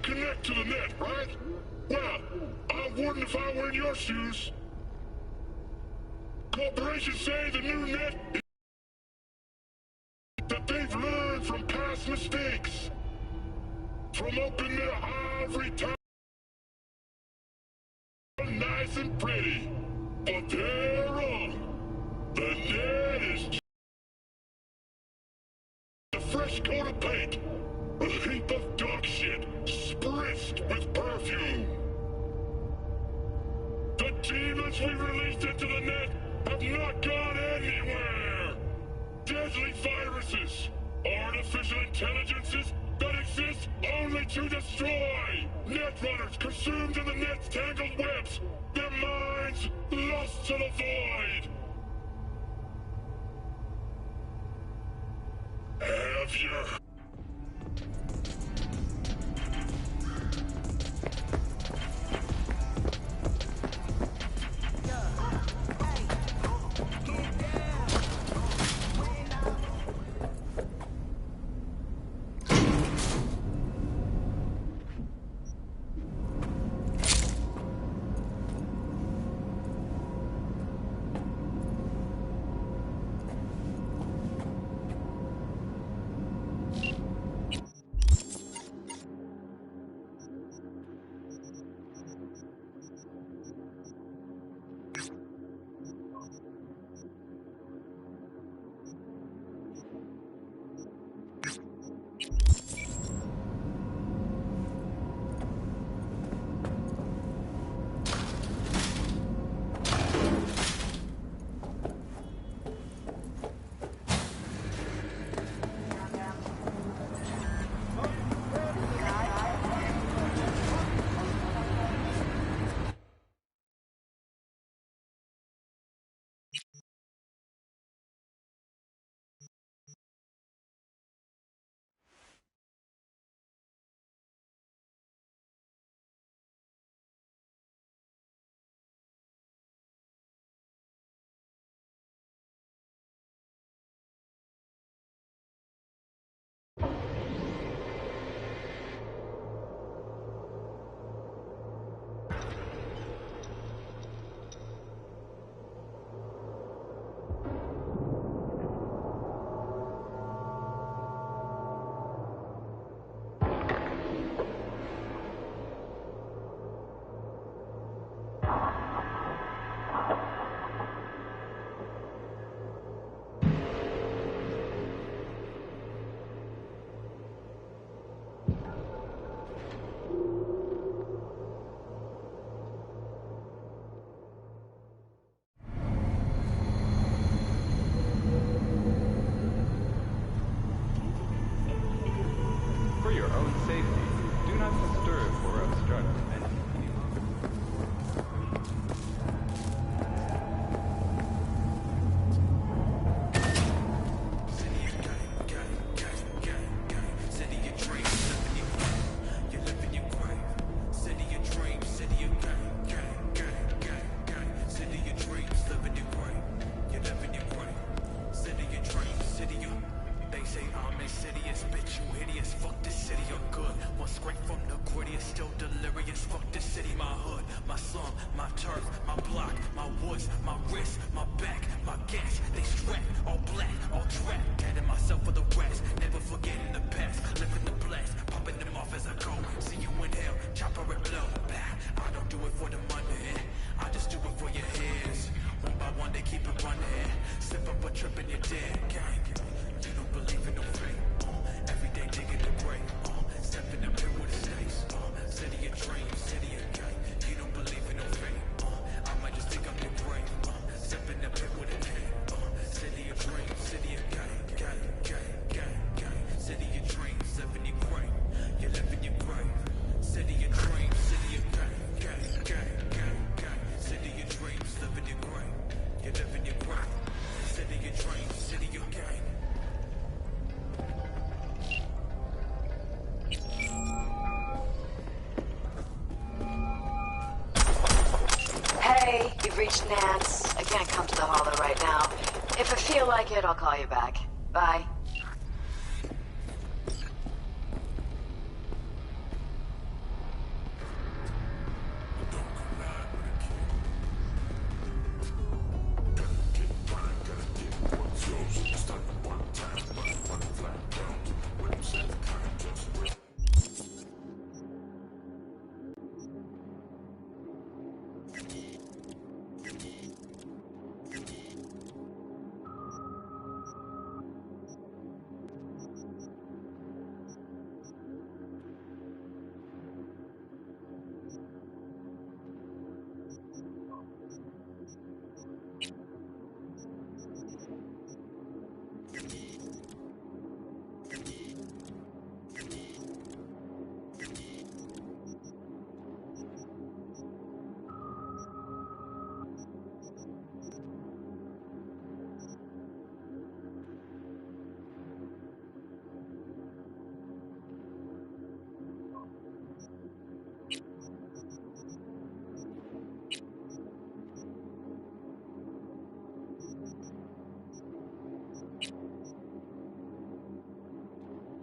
connect to the net, right? Well, I wouldn't if I were in your shoes. Corporations say the new net is that they've learned from past mistakes. From opening their ivory tower nice and pretty. But they're wrong. The net is just a fresh coat of paint. A heap of dog shit, spritzed with perfume. The demons we released into the net have not gone anywhere. Deadly viruses, artificial intelligences that exist only to destroy. Netrunners consumed in the net's tangled webs, their minds lost to the void. Have you... Reached Nance. I can't come to the Hollow right now. If I feel like it, I'll call you back. Bye.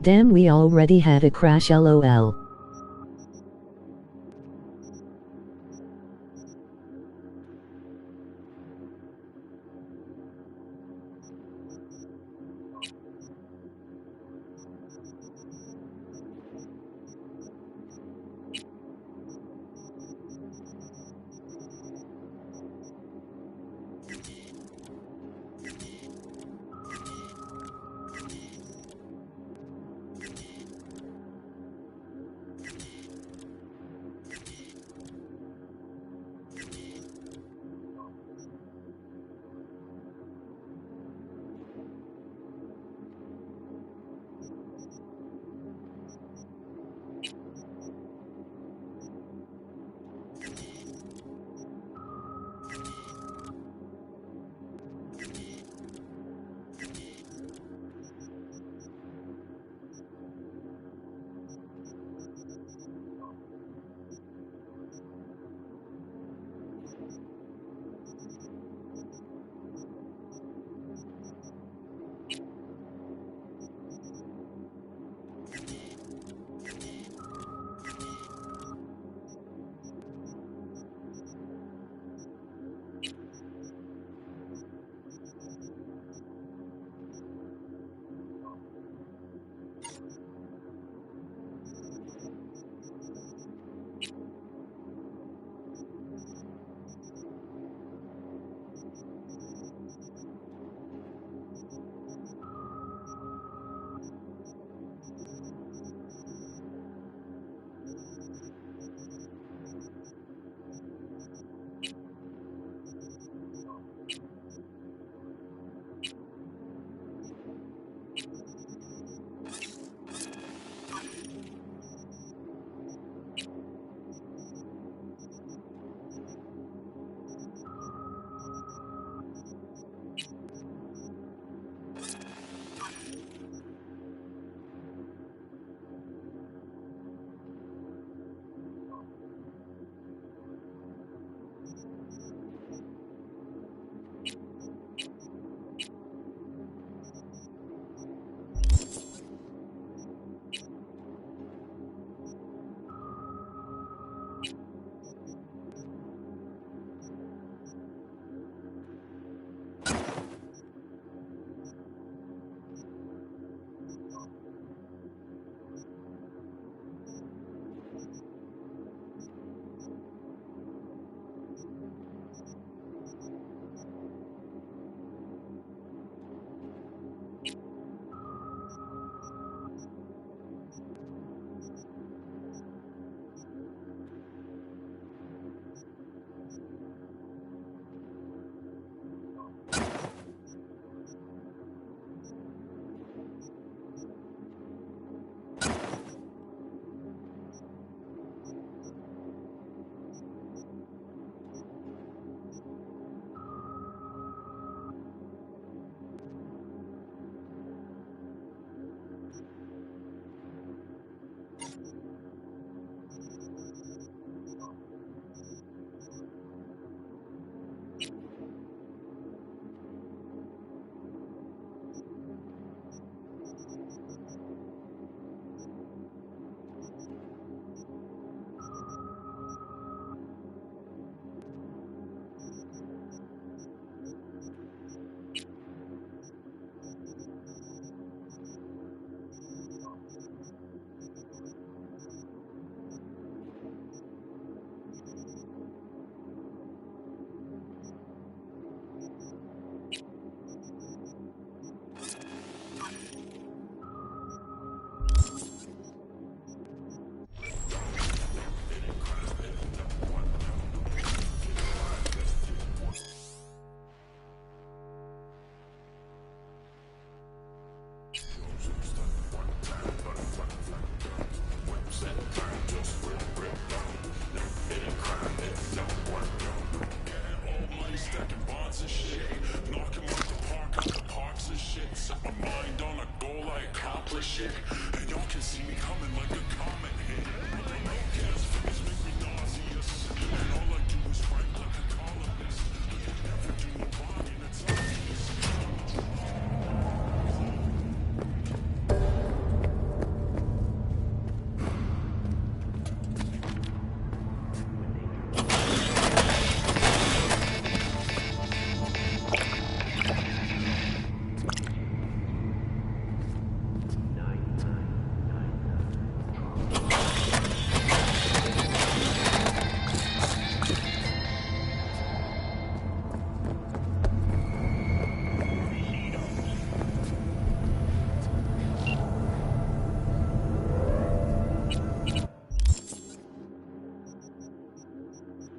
Damn, we already had a crash, lol.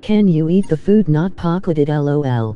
can you eat the food not pocketed lol?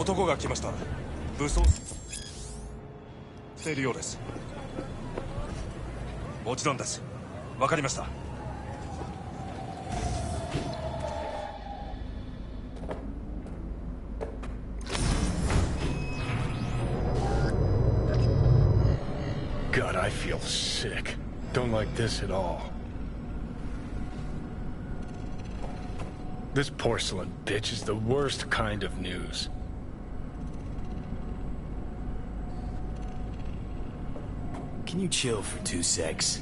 男が来ました。武装しているようです。もちろんです。わかりました。God, I feel sick. Don't like this at all. This porcelain bitch is the worst kind of news. Can you chill for 2 secs?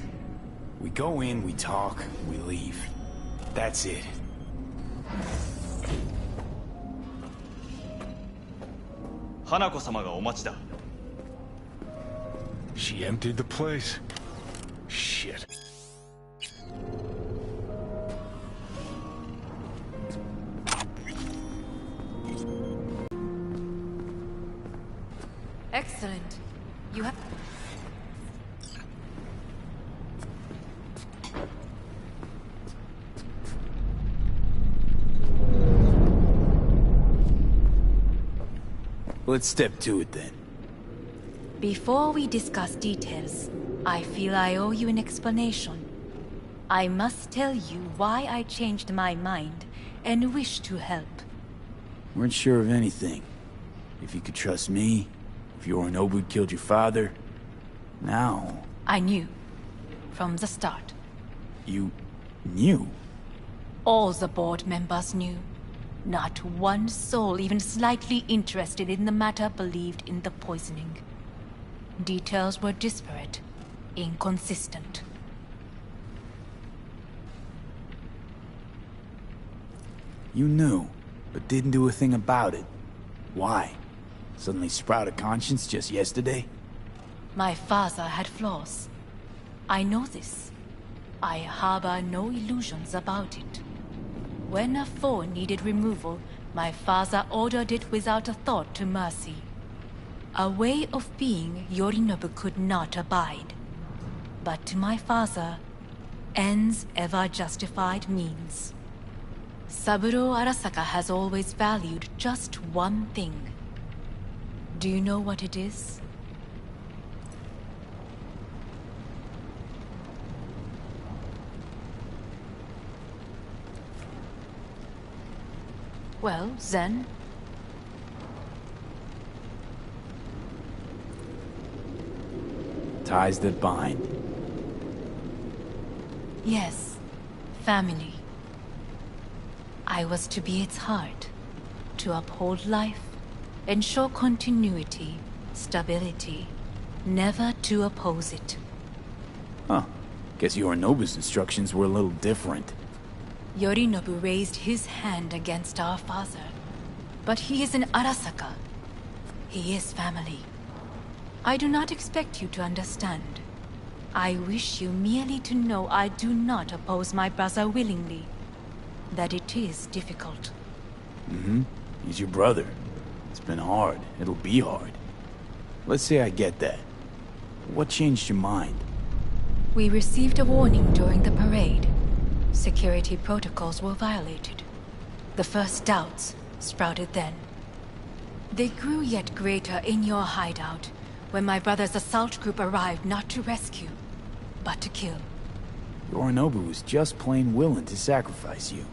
We go in, we talk, we leave. That's it. Hanako-samaがお待ちだ。 She emptied the place. Shit. Excellent. You have... Let's step to it then. Before we discuss details, I feel I owe you an explanation. I must tell you why I changed my mind and wish to help. Weren't sure of anything. If you could trust me, if Yorinobu killed your father, now... I knew. From the start. You... knew? All the board members knew. Not one soul even slightly interested in the matter believed in the poisoning. Details were disparate, inconsistent. You knew, but didn't do a thing about it. Why? Suddenly sprout a conscience just yesterday? My father had flaws. I know this. I harbor no illusions about it. When a foe needed removal, my father ordered it without a thought to mercy. A way of being Yorinobu could not abide. But to my father, ends ever justified means. Saburo Arasaka has always valued just one thing. Do you know what it is? Well, then... Ties that bind. Yes, family. I was to be its heart, to uphold life, ensure continuity, stability, never to oppose it. Huh. Guess Yorinobu's instructions were a little different. Yorinobu raised his hand against our father, but he is an Arasaka. He is family. I do not expect you to understand. I wish you merely to know I do not oppose my brother willingly. That it is difficult. Mm-hmm. He's your brother. It's been hard. It'll be hard. Let's say I get that. What changed your mind? We received a warning during the parade. Security protocols were violated. The first doubts sprouted then. They grew yet greater in your hideout, when my brother's assault group arrived not to rescue, but to kill. Yorinobu was just plain willing to sacrifice you.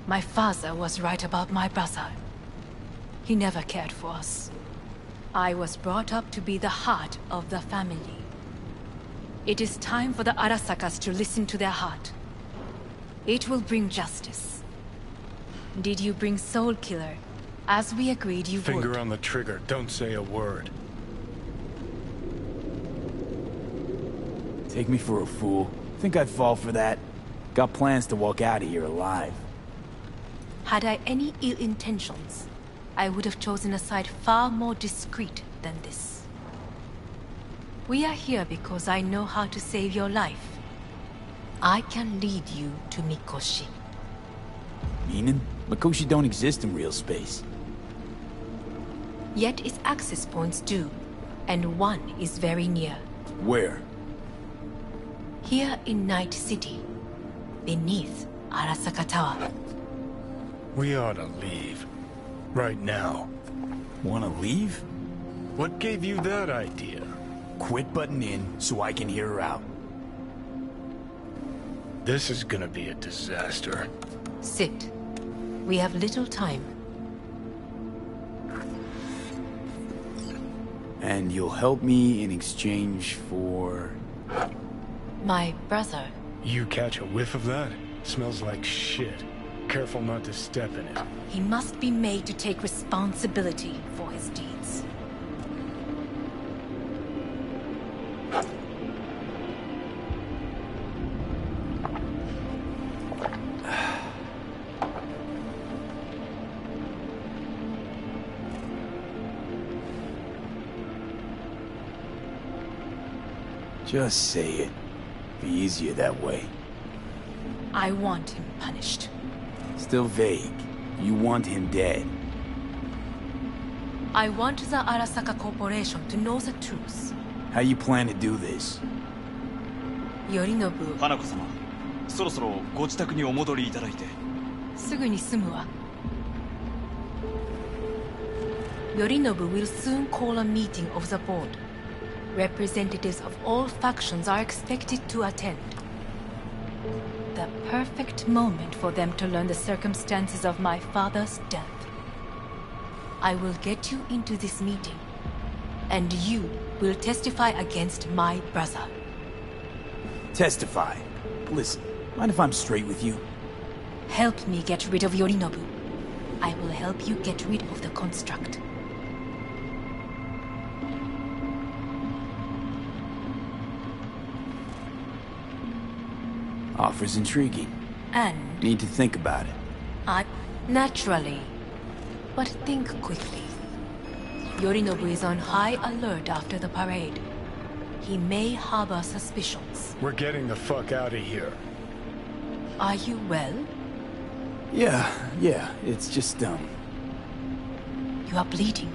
My father was right about my brother. He never cared for us. I was brought up to be the heart of the family. It is time for the Arasakas to listen to their heart. It will bring justice. Did you bring Soul Killer, as we agreed you would? Finger on the trigger, don't say a word. Take me for a fool. Think I'd fall for that? Got plans to walk out of here alive. Had I any ill intentions, I would have chosen a side far more discreet than this. We are here because I know how to save your life. I can lead you to Mikoshi. Meaning? Mikoshi don't exist in real space. Yet its access points do, and one is very near. Where? Here in Night City, beneath Arasaka Tower. We ought to leave. Right now. Wanna leave? What gave you that idea? Quit butting in so I can hear her out. This is gonna be a disaster. Sit. We have little time. And you'll help me in exchange for... My brother. You catch a whiff of that? Smells like shit. Careful not to step in it. He must be made to take responsibility for his deeds. Just say it. Be easier that way. I want him punished. Still vague. You want him dead. I want the Arasaka Corporation to know the truth. How you plan to do this? Yorinobu, 花子様、そろそろご自宅にお戻りいただいて。すぐに済むわ。Yorinobu will soon call a meeting of the board. Representatives of all factions are expected to attend. The perfect moment for them to learn the circumstances of my father's death. I will get you into this meeting, and you will testify against my brother. Testify. Listen, mind if I'm straight with you? Help me get rid of Yorinobu. I will help you get rid of the construct. Offer's intriguing. And Need to think about it. naturally. But think quickly. Yorinobu is on high alert after the parade. He may harbor suspicions. We're getting the fuck out of here. Are you well? Yeah, it's just, You are bleeding.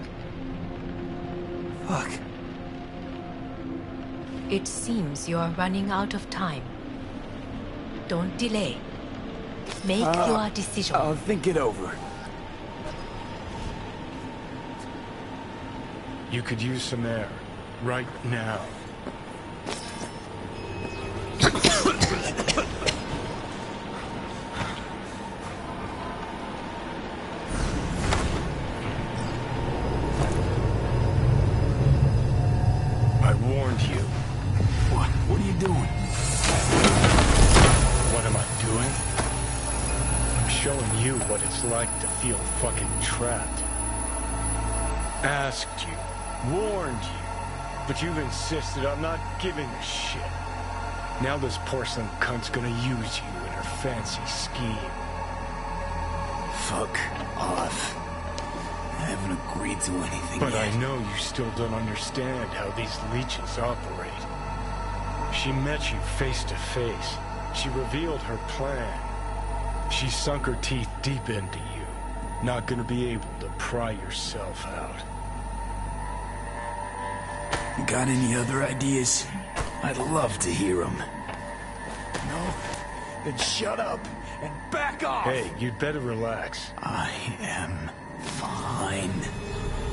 Fuck. It seems you are running out of time. Don't delay. Make your decision. I'll think it over. You could use some air. Right now. warned you. What are you doing? What am I doing? I'm showing you what it's like to feel fucking trapped. Asked you, warned you, but you've insisted on not giving a shit. Now this porcelain cunt's gonna use you in her fancy scheme. Fuck off. I haven't agreed to anything But yet. I know you still don't understand how these leeches operate. She met you face to face. She revealed her plan. She sunk her teeth deep into you. Not gonna be able to pry yourself out. You got any other ideas? I'd love to hear them. No? Then shut up and back off! Hey, you'd better relax. I am fine.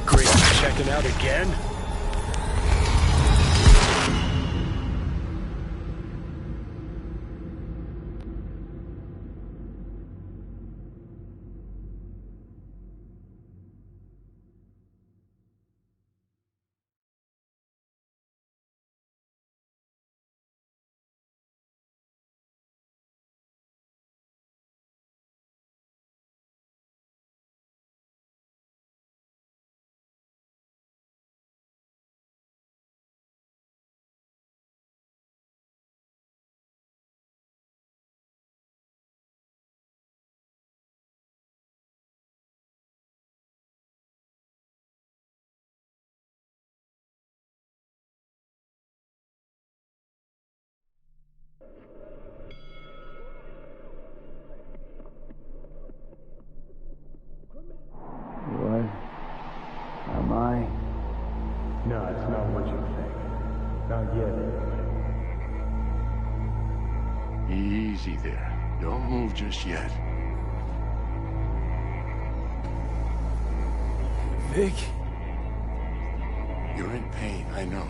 Great, checking out again? What am I? No, it's not what you think. Not yet, anyway. Easy there. Don't move just yet. Vic? You're in pain, I know.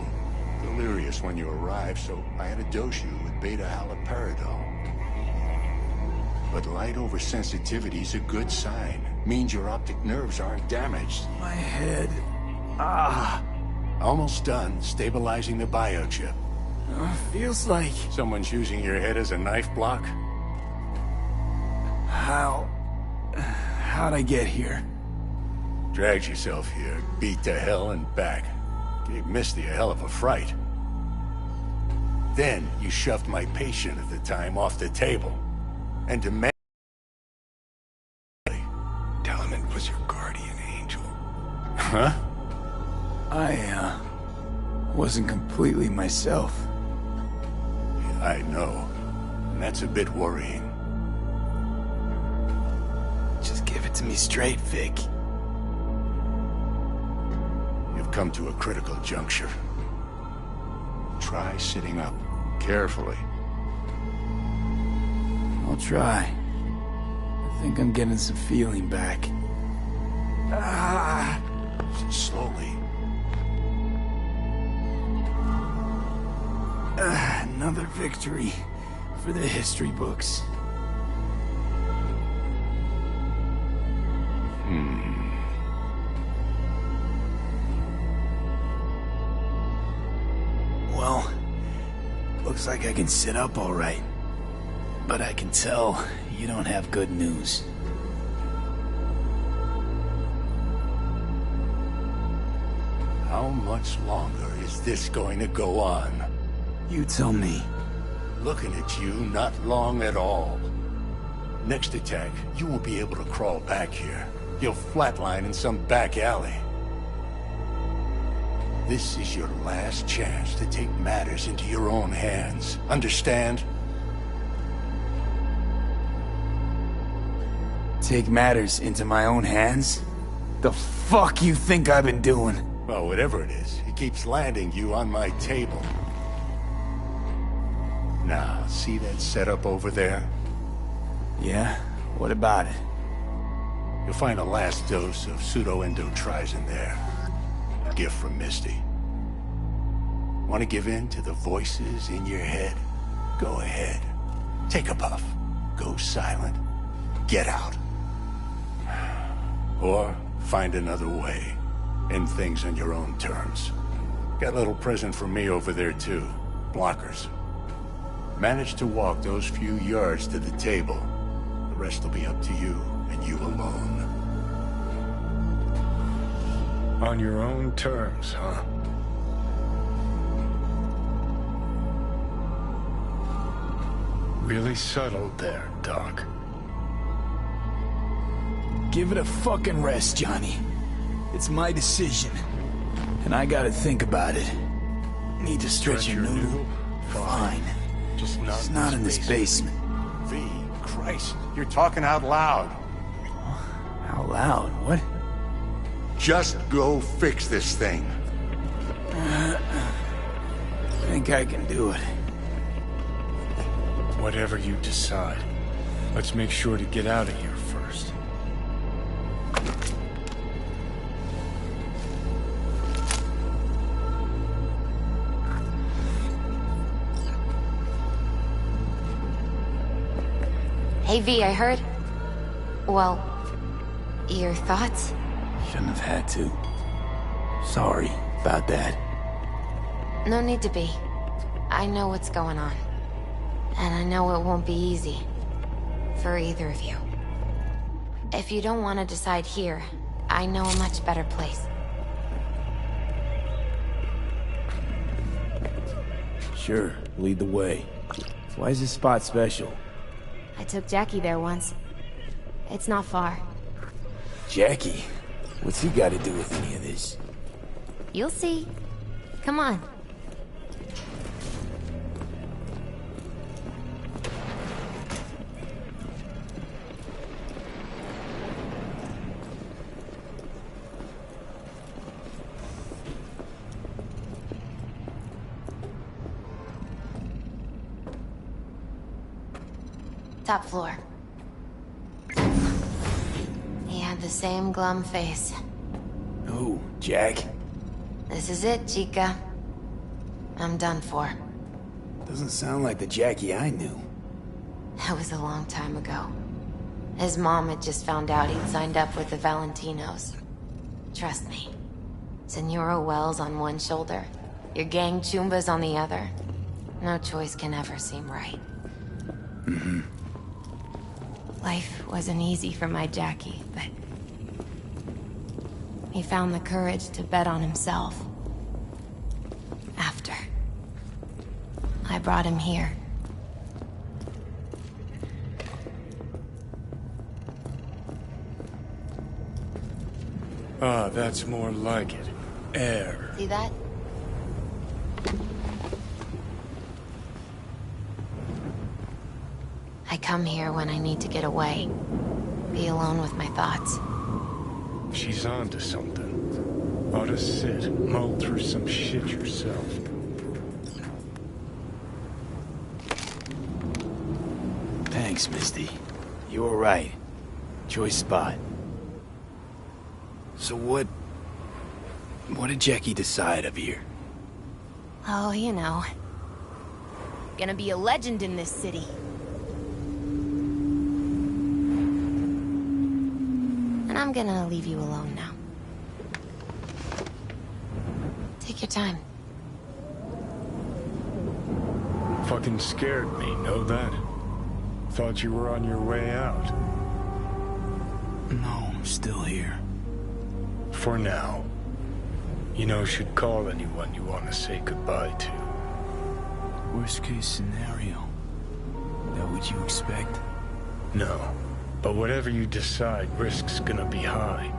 Delirious when you arrived, so I had to dose you with beta-haloperidol. But light oversensitivity's a good sign. Means your optic nerves aren't damaged. My head. Ah! Almost done stabilizing the biochip. Feels like... Someone's using your head as a knife block? How'd I get here? Dragged yourself here, beat to hell and back. Gave Misty a hell of a fright. Then you shoved my patient at the time off the table. And demanded... Tell him it was your guardian angel. Huh? I, wasn't completely myself. I know. And that's a bit worrying. Just give it to me straight, Vic. You've come to a critical juncture. Try sitting up. Carefully. I'll try. I think I'm getting some feeling back. Ah! Slowly. Another victory for the history books. Well, looks like I can sit up all right. But I can tell you don't have good news. How much longer is this going to go on? You tell me. Looking at you, not long at all. Next attack, you won't be able to crawl back here. You'll flatline in some back alley. This is your last chance to take matters into your own hands. Understand? Take matters into my own hands? The fuck you think I've been doing? Well, whatever it is, it keeps landing you on my table. Now, see that setup over there? Yeah? What about it? You'll find a last dose of pseudo-endotrizin there. A gift from Misty. Want to give in to the voices in your head? Go ahead. Take a puff. Go silent. Get out. Or find another way. End things on your own terms. Got a little present for me over there, too. Blockers. Managed to walk those few yards to the table. The rest will be up to you, and you alone. On your own terms, huh? Really subtle there, Doc. Give it a fucking rest, Johnny. It's my decision. And I gotta think about it. Need to stretch your noodle? Fine. Just not in this basement. V, Christ, you're talking out loud. Out loud? What? Just go fix this thing. I think I can do it. Whatever you decide. Let's make sure to get out of here first. Hey V, I heard... Well, your thoughts? Shouldn't have had to. Sorry about that. No need to be. I know what's going on. And I know it won't be easy. For either of you. If you don't want to decide here, I know a much better place. Sure, lead the way. Why is this spot special? I took Jackie there once. It's not far. Jackie? What's he got to do with any of this? You'll see. Come on. Top floor. He had the same glum face. Who? Jack? This is it, Chica. I'm done for. Doesn't sound like the Jackie I knew. That was a long time ago. His mom had just found out he'd signed up with the Valentinos. Trust me. Senora Wells on one shoulder, your gang Chumbas on the other. No choice can ever seem right. Mm-hmm. Life wasn't easy for my Jackie, but... he found the courage to bet on himself. After. I brought him here. Ah, that's more like it. Air. See that? I come here when I need to get away. Be alone with my thoughts. She's onto something. Ought to sit, mull through some shit yourself. Thanks, Misty. You were right. Choice spot. So what did Jackie decide up here? Oh, you know. Gonna be a legend in this city. And I'm gonna leave you alone now. Take your time. Fucking scared me, know that? Thought you were on your way out. No, I'm still here. For now. You know, should call anyone you want to say goodbye to. Worst case scenario. That what you expect? No. But whatever you decide, risk's gonna be high.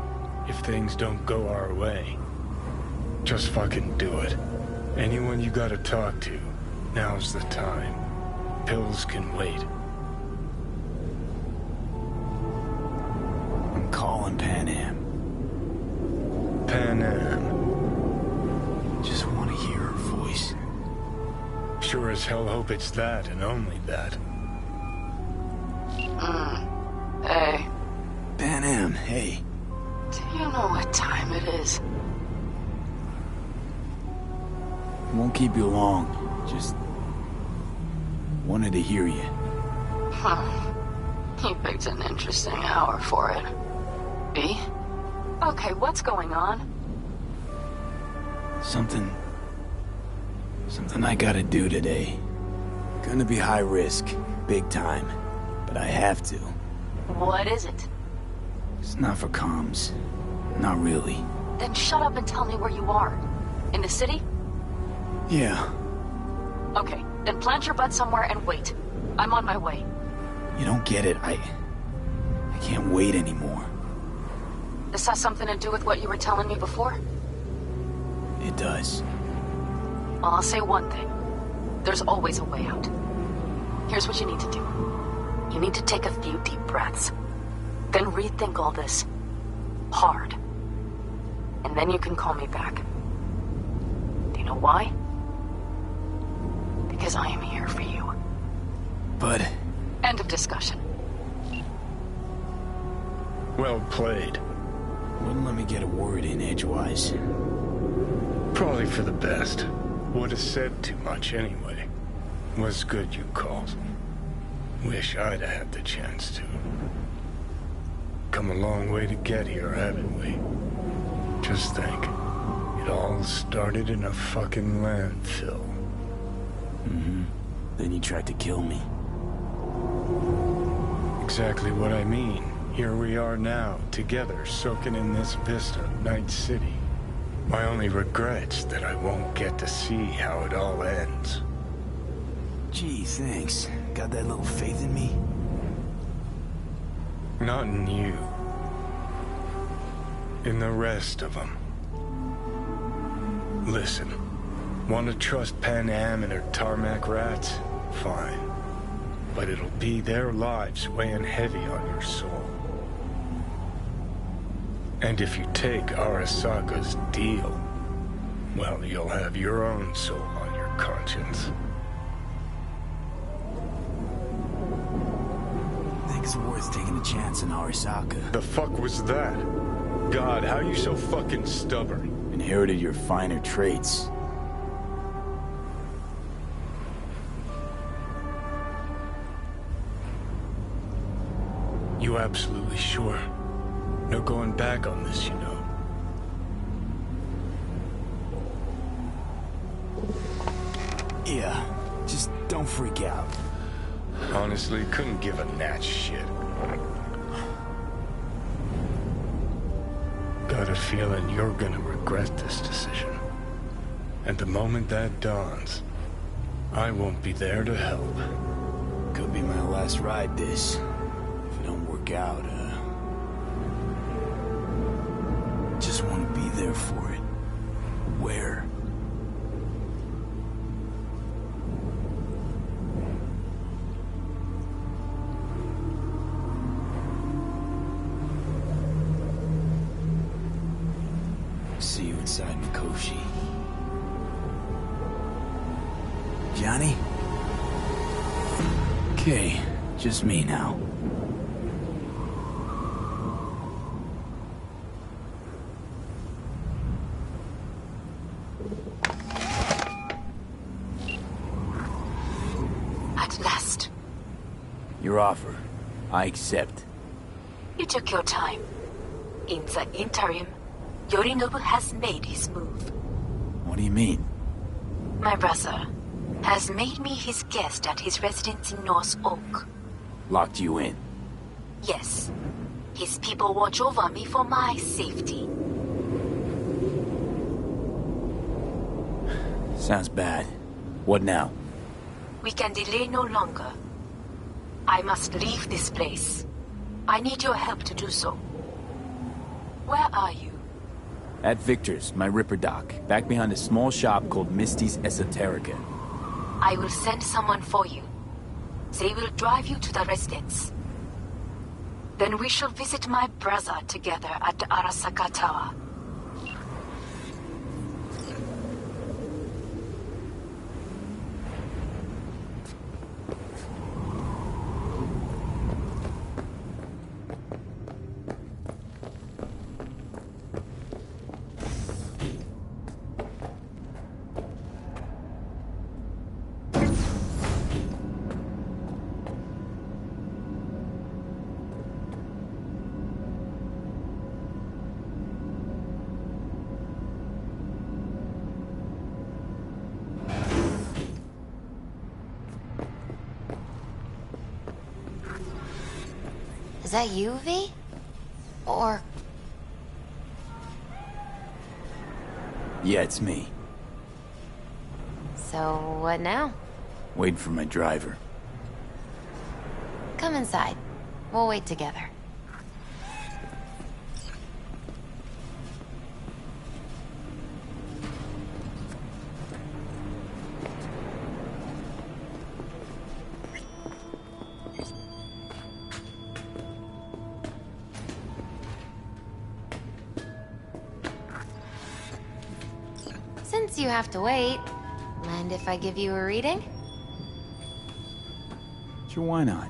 If things don't go our way. Just fucking do it. Anyone you gotta talk to, now's the time. Pills can wait. I'm calling Pan Am. Pan Am. Just want to hear her voice. Sure as hell hope it's that and only that. Hey. Pan Am, hey. Do you know what time it is? Won't keep you long. Just wanted to hear you. Huh. You picked an interesting hour for it. B? Okay, what's going on? Something Something I gotta do today. Gonna be high risk, big time. But I have to. What is it? It's not for comms. Not really. Then shut up and tell me where you are. In the city? Yeah. Okay, then plant your butt somewhere and wait. I'm on my way. You don't get it. I can't wait anymore. This has something to do with what you were telling me before? It does. Well, I'll say one thing. There's always a way out. Here's what you need to do. You need to take a few deep breaths. Then rethink all this. Hard. And then you can call me back. Do you know why? Because I am here for you. But... End of discussion. Well played. Wouldn't let me get a word in edgewise. Probably for the best. Would have said too much anyway. Was good you called. Wish I'd had the chance to. Come a long way to get here, haven't we? Just think. It all started in a fucking landfill. Mm-hmm. Then you tried to kill me. Exactly what I mean. Here we are now, together, soaking in this vista of Night City. My only regret's that I won't get to see how it all ends. Gee, thanks. Got that little faith in me? Not in you. In the rest of them. Listen, want to trust Pan Am and her tarmac rats? Fine. But it'll be their lives weighing heavy on your soul. And if you take Arasaka's deal, well, you'll have your own soul on your conscience. Think it's worth taking a chance in Arasaka. The fuck was that? God, how you so fucking stubborn? Inherited your finer traits. You absolutely sure? No going back on this, you know. Yeah, just don't freak out. Honestly, couldn't give a gnat's shit. Got a feeling you're gonna regret this decision. And the moment that dawns, I won't be there to help. Could be my last ride this. If it don't work out, just want to be there for it. Where? See you inside Mikoshi. Johnny? Okay, just me now. At last. Your offer. I accept. You took your time. In the interim, Yorinobu has made his move. What do you mean? My brother has made me his guest at his residence in North Oak. Locked you in? Yes. His people watch over me for my safety. Sounds bad. What now? We can delay no longer. I must leave this place. I need your help to do so. Where are you? At Victor's, my Ripper dock, back behind a small shop called Misty's Esoterica. I will send someone for you. They will drive you to the residence. Then we shall visit my brother together at the Arasaka Tower. Is that you, V? Or... Yeah, it's me. So, what now? Waiting for my driver. Come inside. We'll wait together. Since you have to wait, mind if I give you a reading? Sure, why not?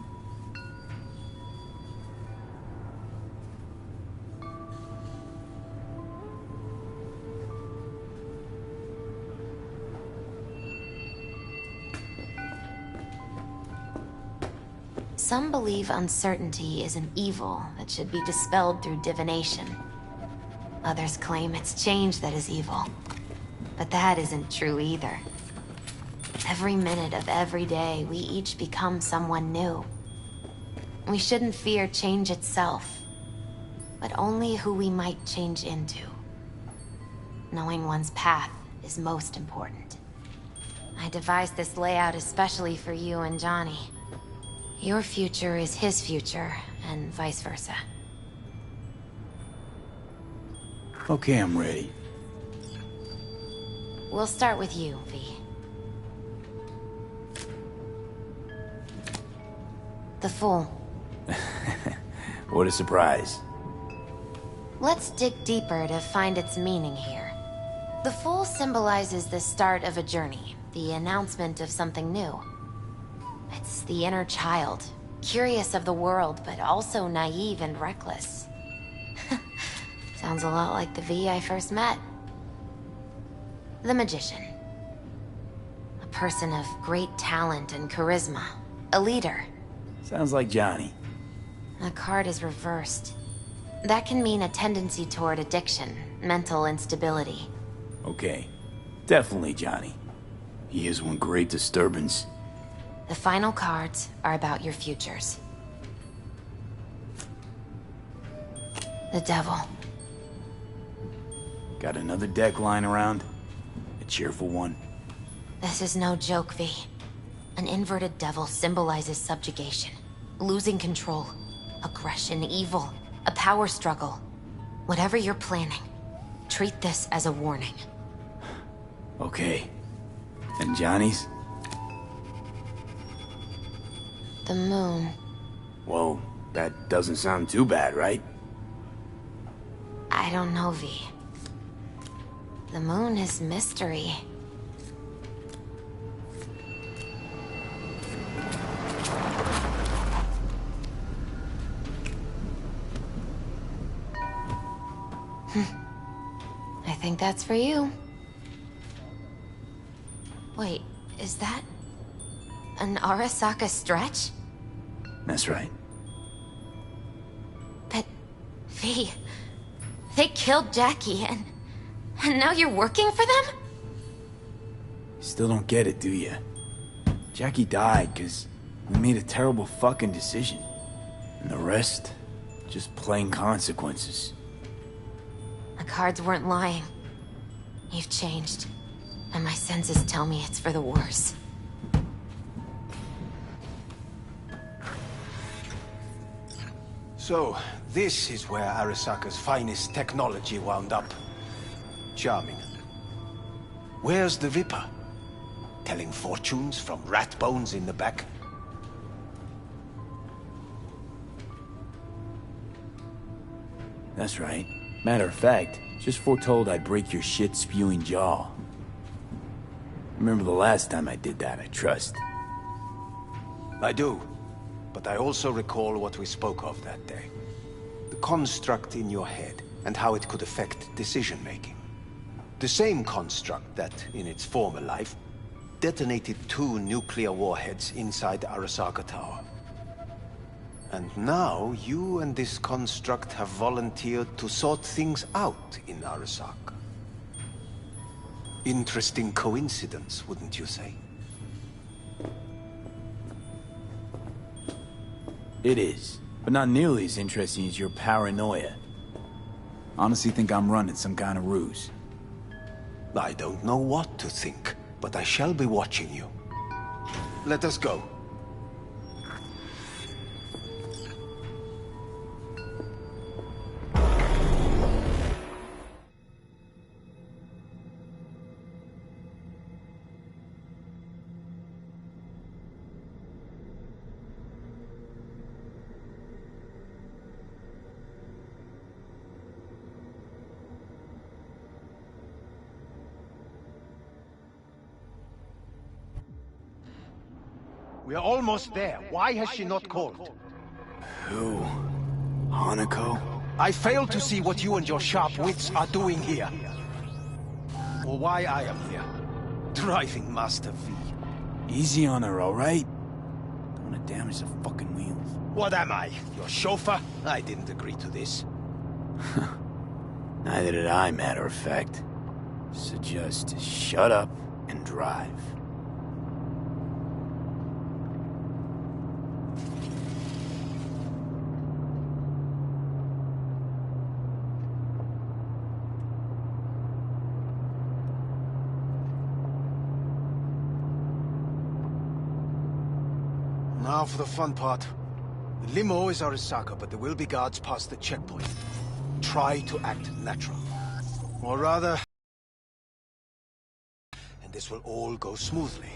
Some believe uncertainty is an evil that should be dispelled through divination. Others claim it's change that is evil. But that isn't true either. Every minute of every day, we each become someone new. We shouldn't fear change itself, but only who we might change into. Knowing one's path is most important. I devised this layout especially for you and Johnny. Your future is his future, and vice versa. Okay, I'm ready. We'll start with you, V. The Fool. What a surprise. Let's dig deeper to find its meaning here. The Fool symbolizes the start of a journey, the announcement of something new. It's the inner child, curious of the world, but also naive and reckless. Sounds a lot like the V I first met. The Magician. A person of great talent and charisma. A leader. Sounds like Johnny. The card is reversed. That can mean a tendency toward addiction, mental instability. Okay. Definitely Johnny. He is one great disturbance. The final cards are about your futures. The Devil. Got another deck lying around? A cheerful one? This is no joke, V. An inverted devil symbolizes subjugation, losing control, aggression, evil, a power struggle. Whatever you're planning, treat this as a warning. Okay. And Johnny's? The Moon. Whoa, that doesn't sound too bad, right? I don't know, V. The Moon is mystery. I think that's for you. Wait, is that an Arasaka stretch? That's right. But, V, they killed Jackie and now you're working for them? Still don't get it, do you? Jackie died because we made a terrible fucking decision. And the rest, just plain consequences. The cards weren't lying. You've changed. And my senses tell me it's for the worse. So, this is where Arasaka's finest technology wound up. Charming. Where's the Viper? Telling fortunes from rat bones in the back? That's right. Matter of fact, just foretold I'd break your shit-spewing jaw. Remember the last time I did that, I trust. I do. But I also recall what we spoke of that day. The construct in your head, and how it could affect decision-making. The same construct that, in its former life, detonated 2 nuclear warheads inside Arasaka Tower. And now, you and this construct have volunteered to sort things out in Arasaka. Interesting coincidence, wouldn't you say? It is. But not nearly as interesting as your paranoia. Honestly think I'm running some kind of ruse. I don't know what to think, but I shall be watching you. Let us go. We are almost there. Why has she not called? Who? Hanako? I fail to see what you and your sharp wits are doing here. Or why I am here. Driving Master V. Easy on her, alright? Don't wanna damage the fucking wheels. What am I? Your chauffeur? I didn't agree to this. Neither did I, matter of fact. So just shut up and drive. Now for the fun part. The limo is Arasaka, but there will be guards past the checkpoint. Try to act natural. Or rather... and this will all go smoothly.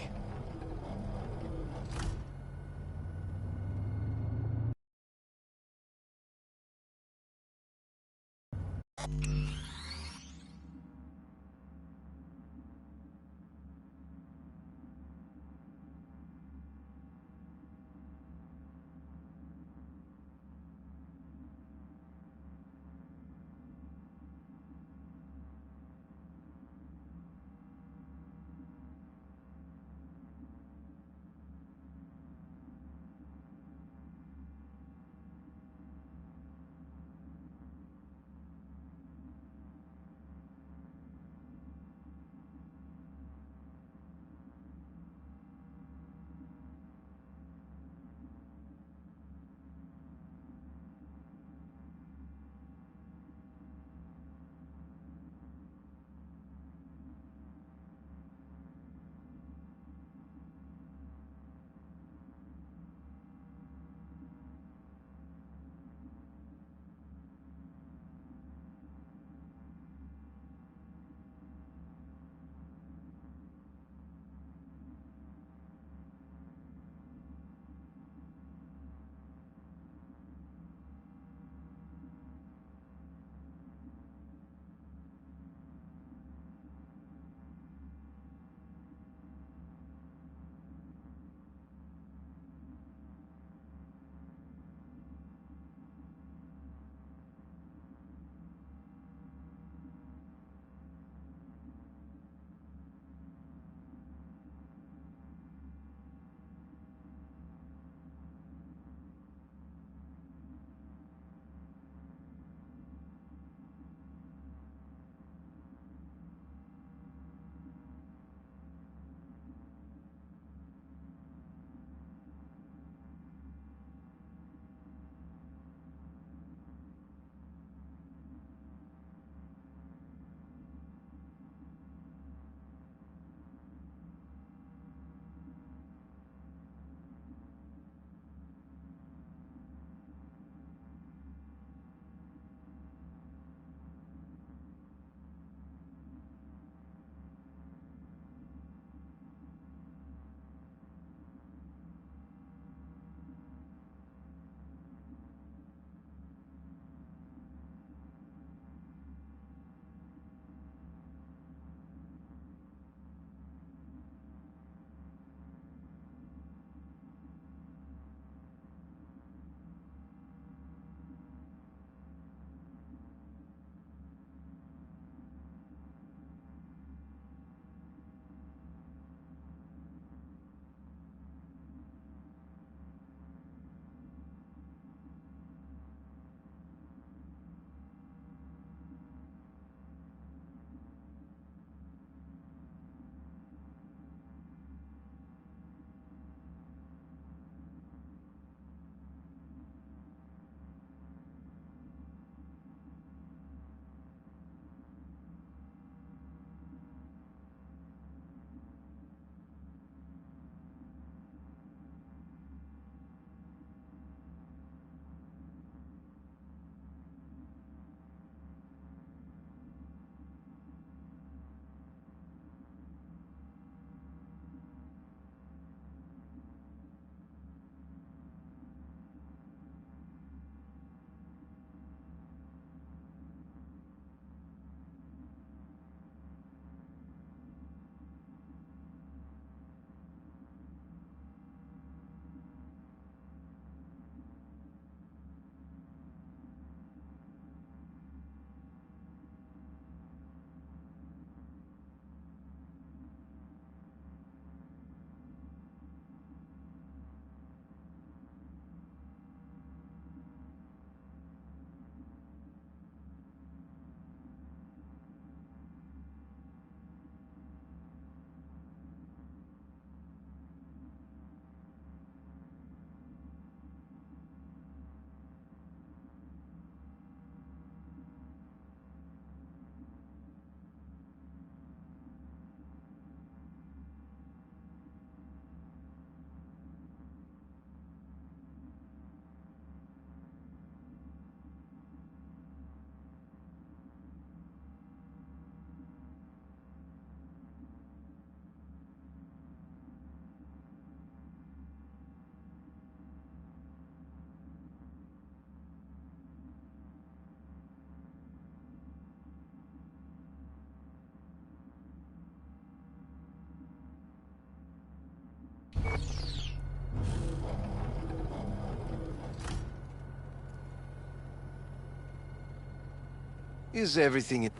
Is everything in...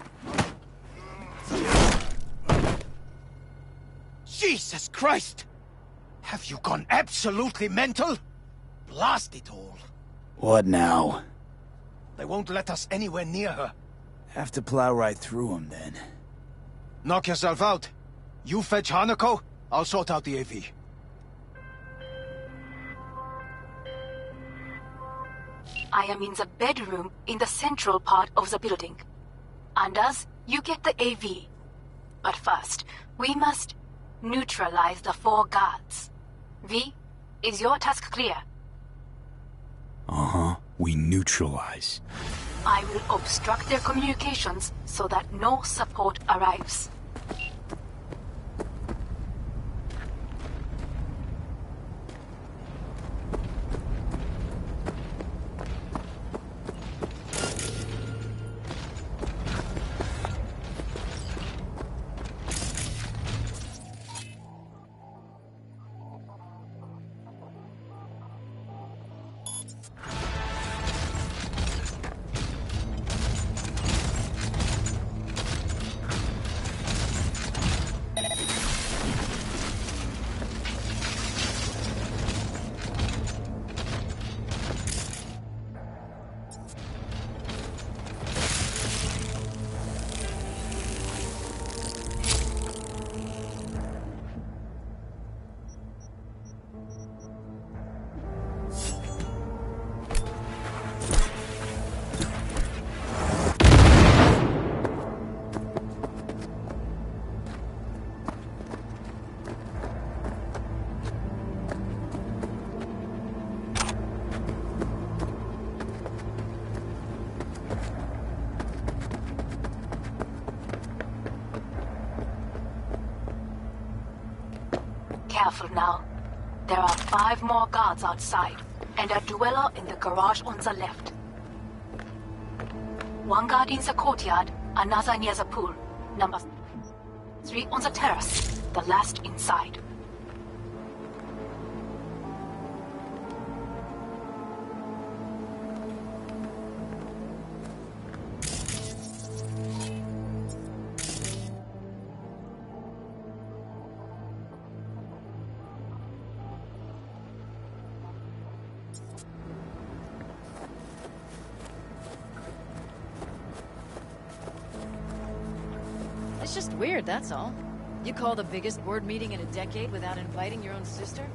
Jesus Christ! Have you gone absolutely mental? Blast it all. What now? They won't let us anywhere near her. Have to plow right through them, then. Knock yourself out. You fetch Hanako, I'll sort out the AV. I am in the bedroom in the central part of the building. Anders, you get the AV. But first, we must neutralize the 4 guards. V, is your task clear? Uh-huh. We neutralize. I will obstruct their communications so that no support arrives. Careful now. There are 5 more guards outside, and a dweller in the garage on the left. 1 guard in the courtyard, another near the pool. Number 3 on the terrace, the last inside. It's just weird, that's all. You call the biggest board meeting in a decade without inviting your own sister?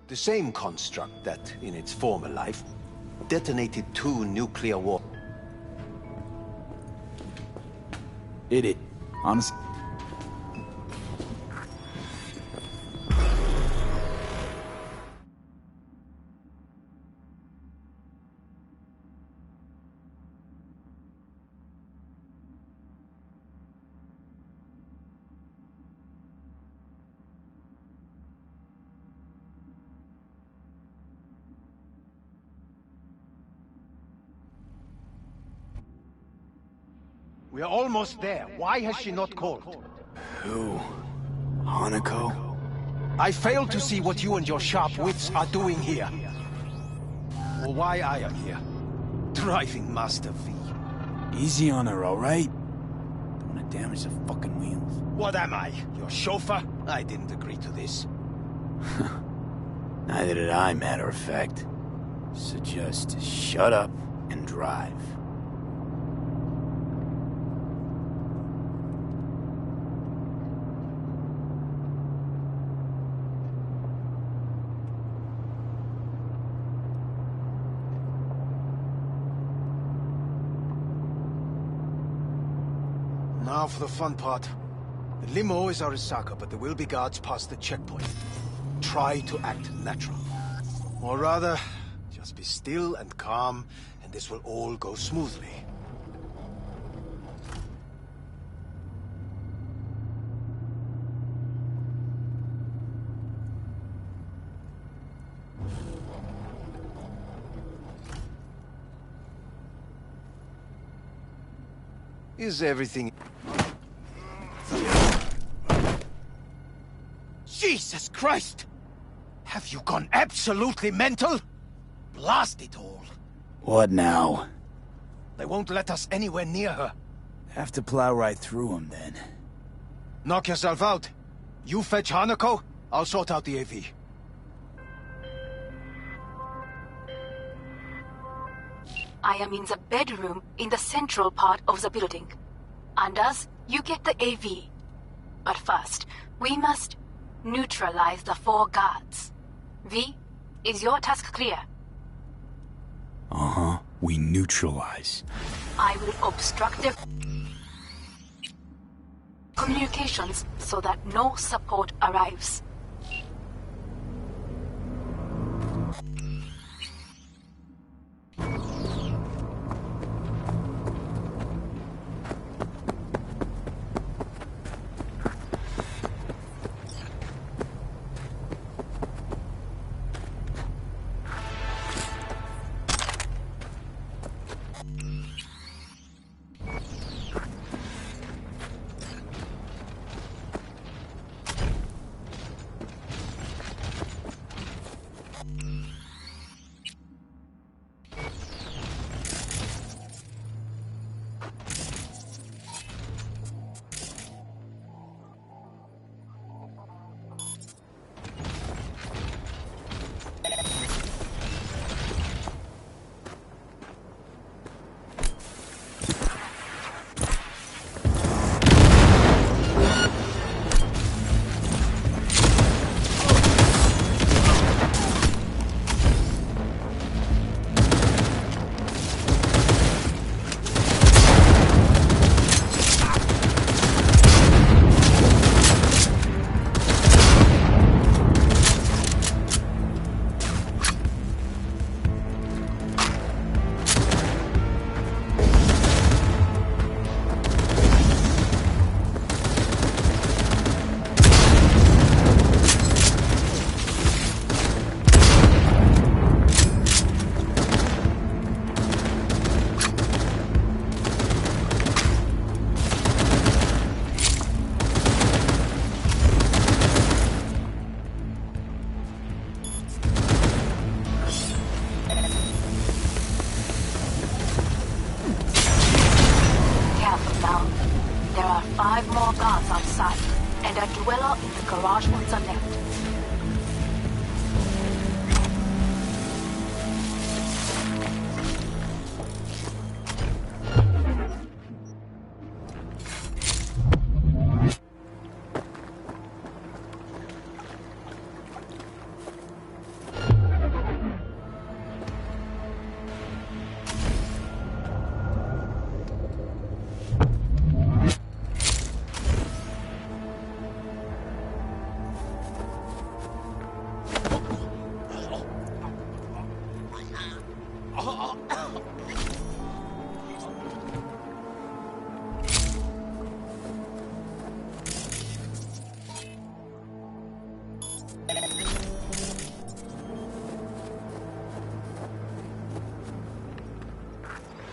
The same construct that, in its former life, detonated 2 nuclear war... Did it. Honestly. We are almost there. Why has she not called? Who? Hanako? I fail to see what you and your sharp wits are doing here. Or why I am here. Driving Master V. Easy on her, alright? Don't want to damage the fucking wheels. What am I? Your chauffeur? I didn't agree to this. Neither did I, matter of fact. So just shut up and drive. Now for the fun part. The limo is Arisaka, but there will be guards past the checkpoint. Try to act natural. Or rather, just be still and calm, and this will all go smoothly. Is everything... Jesus Christ! Have you gone absolutely mental? Blast it all. What now? They won't let us anywhere near her. Have to plow right through them, then. Knock yourself out. You fetch Hanako, I'll sort out the AV. I am in the bedroom in the central part of the building. Anders, you get the AV. But first, we must neutralize the 4 guards. V, is your task clear? Uh-huh. We neutralize. I will obstruct their communications so that no support arrives.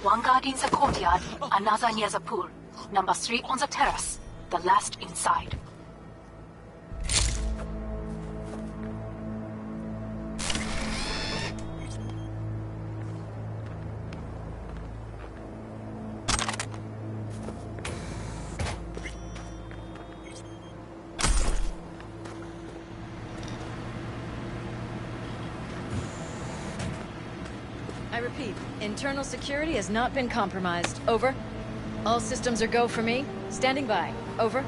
One guard in the courtyard, another near the pool. Number 3 on the terrace. The last inside. I repeat, internal security has not been compromised. Over. All systems are go for me. Standing by. Over.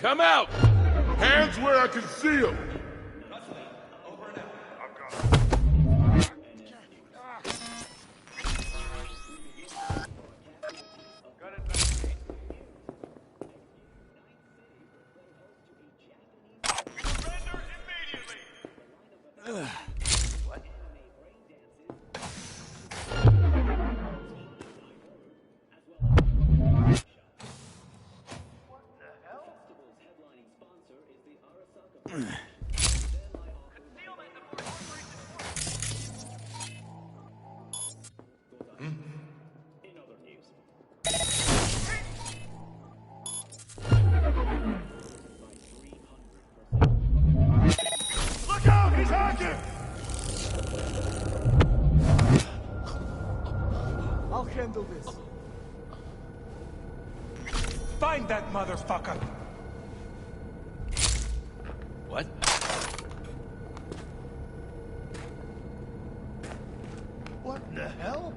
Come out! Hands where I can see them! Look out! He's hacking! I'll handle this. Find that motherfucker! What? What the hell?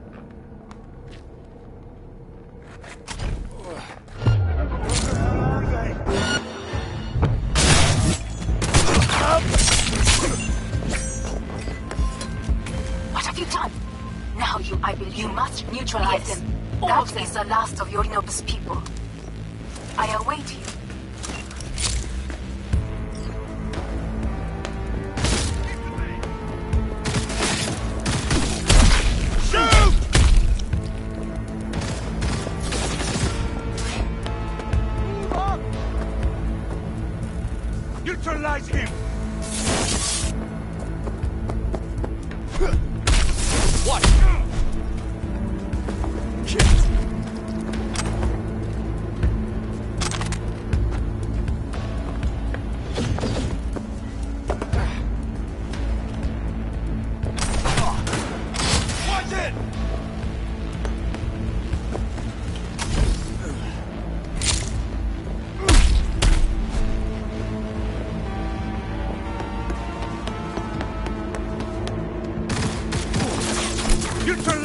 What have you done? Now you must neutralize them. That is the last of Yorinobu's people. I await you. Shoot! Neutralize him! What?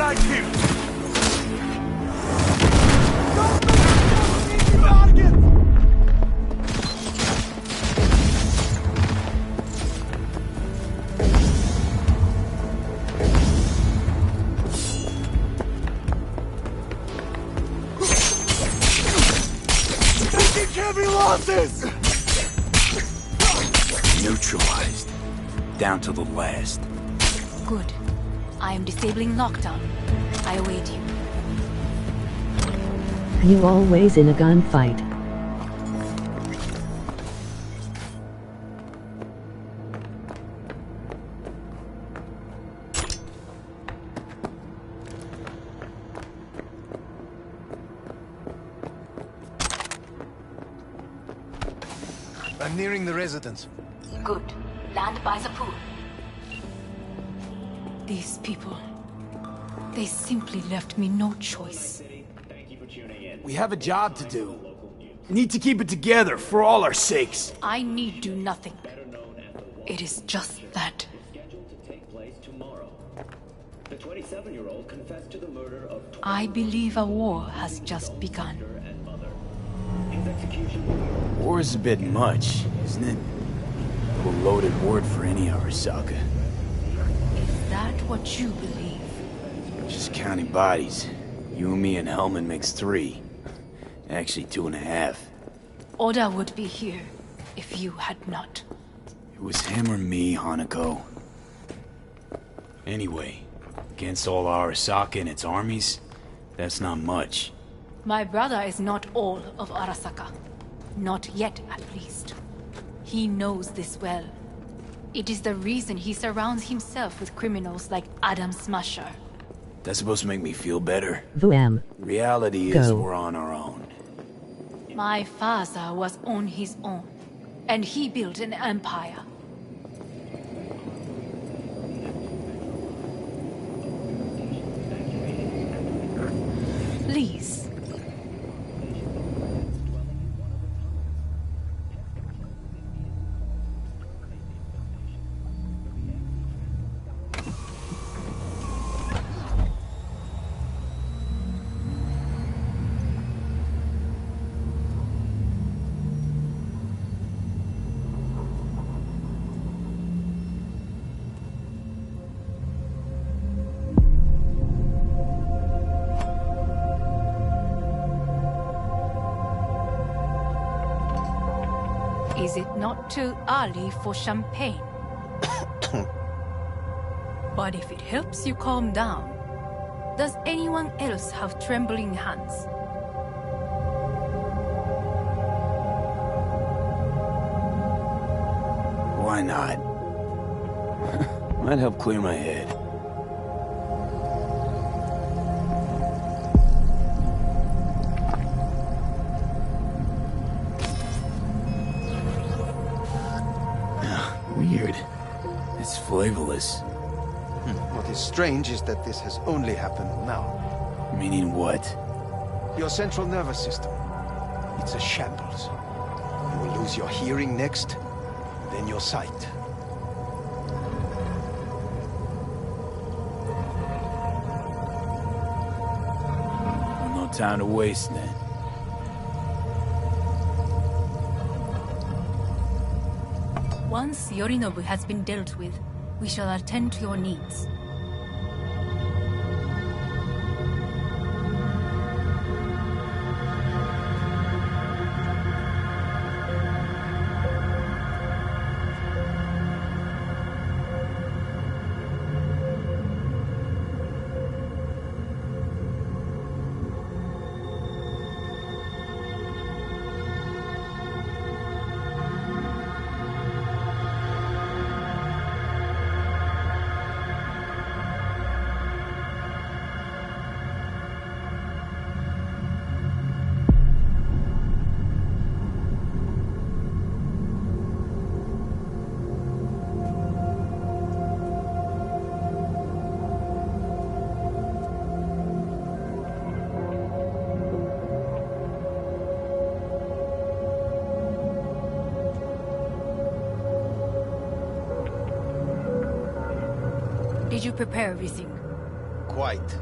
sidekick! Taking heavy losses! Neutralized. Down to the last. Good. I am disabling lockdown. I await you. You always in a gunfight. I'm nearing the residence. Good. Land by the pool. These people... They simply left me no choice. We have a job to do. Need to keep it together for all our sakes. I need do nothing. It is just that. I believe a war has just begun. War is a bit much, isn't it? A loaded word for any Arasaka. Is that what you believe? Just counting bodies. You and me and Hellman makes 3. Actually 2.5. Oda would be here if you had not. It was him or me, Hanako. Anyway, against all Arasaka and its armies, that's not much. My brother is not all of Arasaka. Not yet, at least. He knows this well. It is the reason he surrounds himself with criminals like Adam Smasher. That's supposed to make me feel better. Vuam. Reality is we're on our own. My father was on his own, and he built an empire. Please. Is it not too early for champagne? But if it helps you calm down, does anyone else have trembling hands? Why not? Might help clear my head. Weird. It's flavorless. What is strange is that this has only happened now. Meaning what? Your central nervous system. It's a shambles. You will lose your hearing next, then your sight. Well, no time to waste then. Once Yorinobu has been dealt with, we shall attend to your needs. Did you prepare everything? Quite.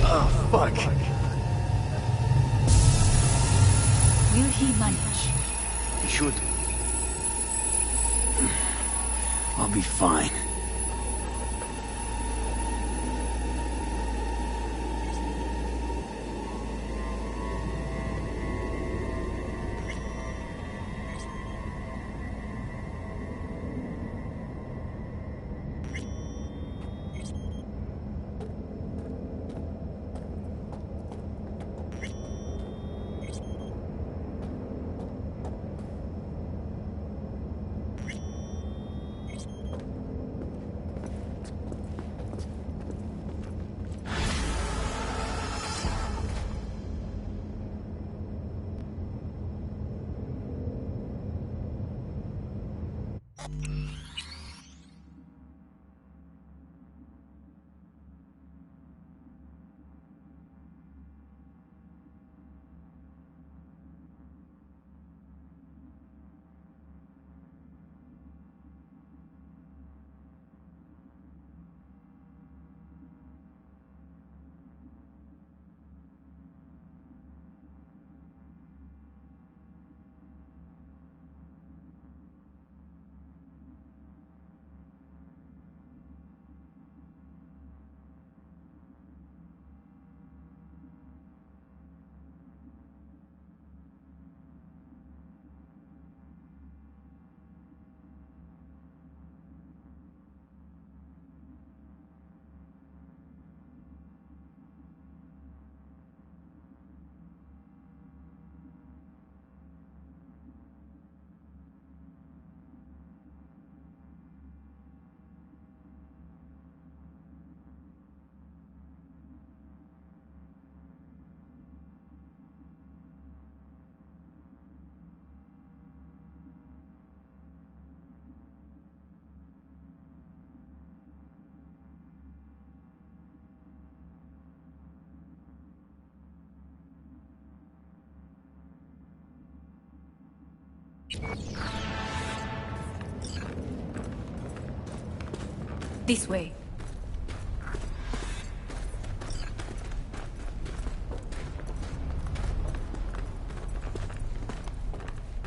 Oh, fuck. Will he manage? He should. I'll be fine. This way.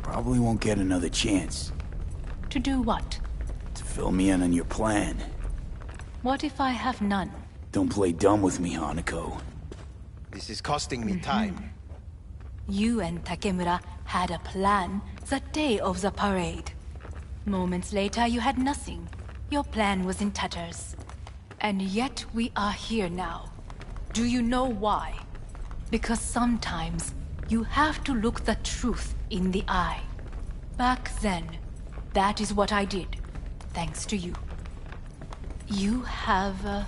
Probably won't get another chance. To do what? To fill me in on your plan. What if I have none? Don't play dumb with me, Hanako. This is costing me time. You and Takemura had a plan the day of the parade. Moments later, you had nothing. Your plan was in tatters. And yet we are here now. Do you know why? Because sometimes you have to look the truth in the eye. Back then, that is what I did, thanks to you. You have a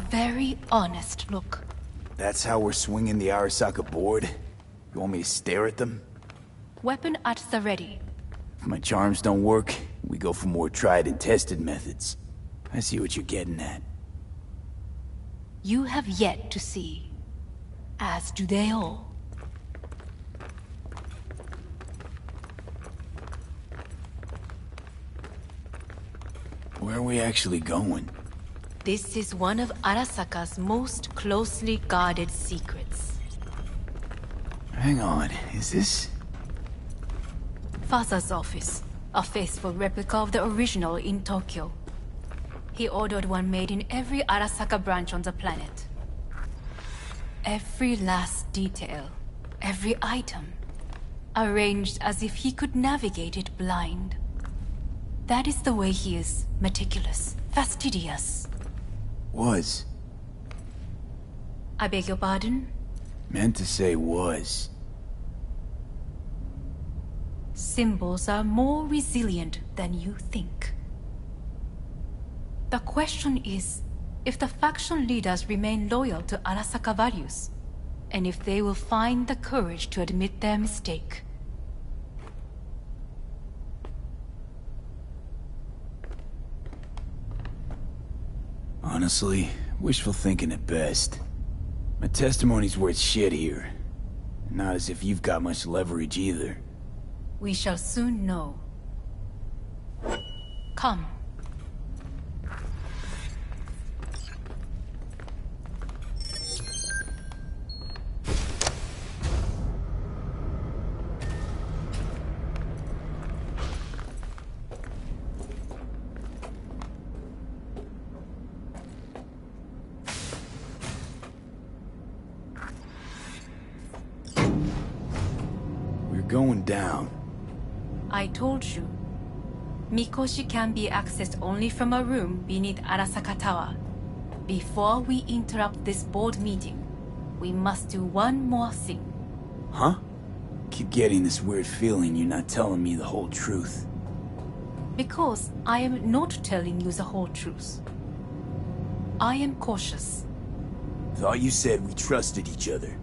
very honest look. That's how we're swinging the Arasaka board? You want me to stare at them? Weapon at the ready. If my charms don't work, we go for more tried and tested methods. I see what you're getting at. You have yet to see. As do they all. Where are we actually going? This is one of Arasaka's most closely guarded secrets. Hang on, is this... Father's office. A faithful replica of the original in Tokyo. He ordered one made in every Arasaka branch on the planet. Every last detail, every item, arranged as if he could navigate it blind. That is the way he is, meticulous, fastidious. Was. I beg your pardon? Meant to say was. Symbols are more resilient than you think. The question is, if the faction leaders remain loyal to Arasaka values, and if they will find the courage to admit their mistake. Honestly, wishful thinking at best. My testimony's worth shit here. Not as if you've got much leverage either. We shall soon know. Come. going down. I told you. Mikoshi can be accessed only from a room beneath Arasaka Tower. Before we interrupt this board meeting, we must do one more thing. Huh? Keep getting this weird feeling you're not telling me the whole truth. Because I am not telling you the whole truth. I am cautious. Thought you said we trusted each other.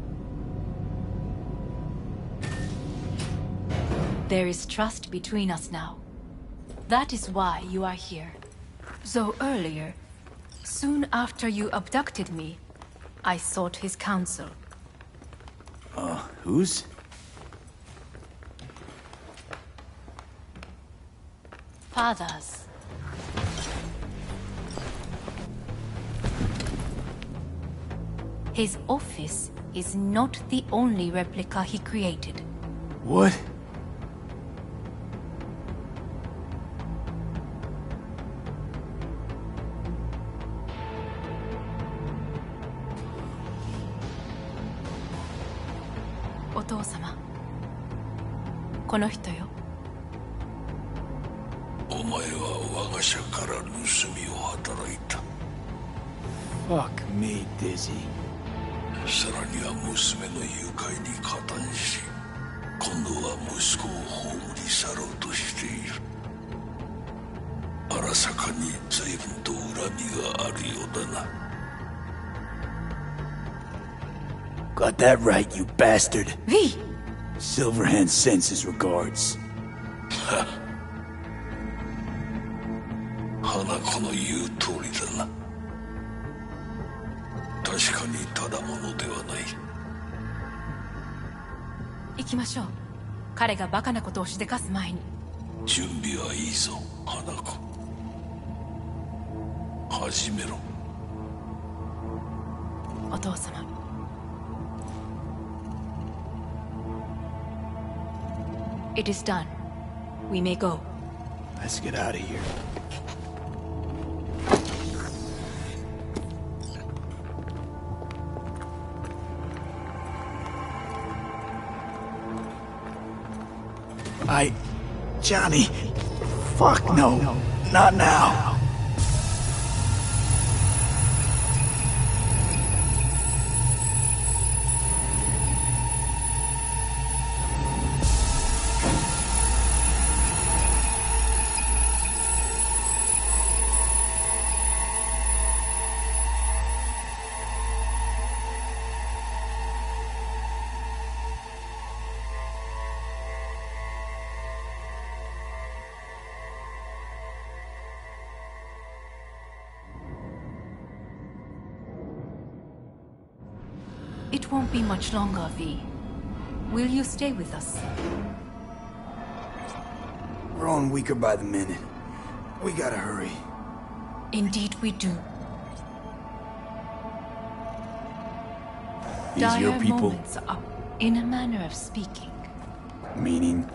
There is trust between us now. That is why you are here. Though earlier, soon after you abducted me, I sought his counsel. Whose? Father's. His office is not the only replica he created. What? Otou-sama. この人よ。お前は我が社から盗みを働いた。Fuck me, Dizzy. さらには娘の誘拐に加担し、今度は息子を葬り去ろうとしている。荒坂に随分と恨みがあるようだな。Got that right, you bastard. V! Silverhand sends his regards. 花子の言う通りだな。確かにただものではない。行きましょう。彼がバカなことをしでかす前に。準備はいいぞ、花子。始めろ。お父様。It is done. We may go. Let's get out of here. Johnny. Fuck no. Not now. It won't be much longer, V. Will you stay with us? We're on weaker by the minute. We gotta hurry. Indeed we do. These your Dire people? moments are, in a manner of speaking. Meaning?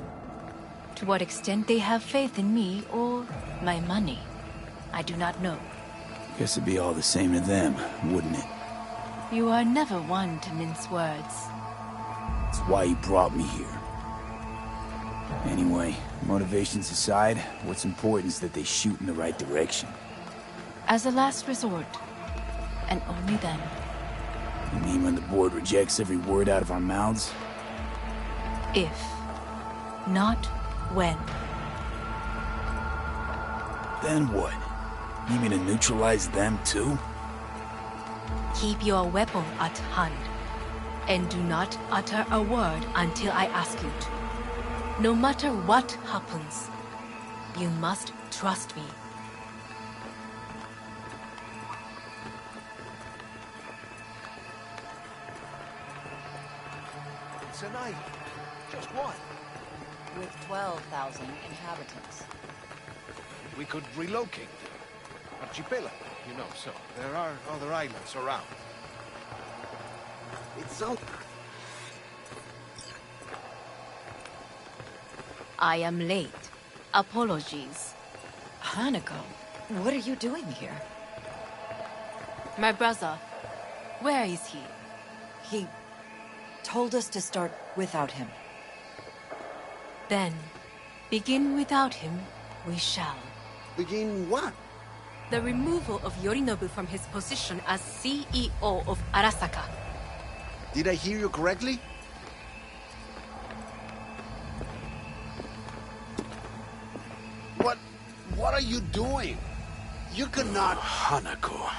To what extent they have faith in me or my money, I do not know. Guess it'd be all the same to them, wouldn't it? You are never one to mince words. That's why you brought me here. Anyway, motivations aside, what's important is that they shoot in the right direction. As a last resort, and only then. You mean when the board rejects every word out of our mouths? If, not when. Then what? You mean to neutralize them too? Keep your weapon at hand, and do not utter a word until I ask you to. No matter what happens, you must trust me. It's an island. Just one. With 12,000 inhabitants. We could relocate. Archipelago, you know, so there are other islands around. It's so... I am late. Apologies. Hanako, what are you doing here? My brother, where is he? He told us to start without him. Then, begin without him, we shall. Begin what? The removal of Yorinobu from his position as CEO of Arasaka. Did I hear you correctly? What are you doing? You cannot... Hanako,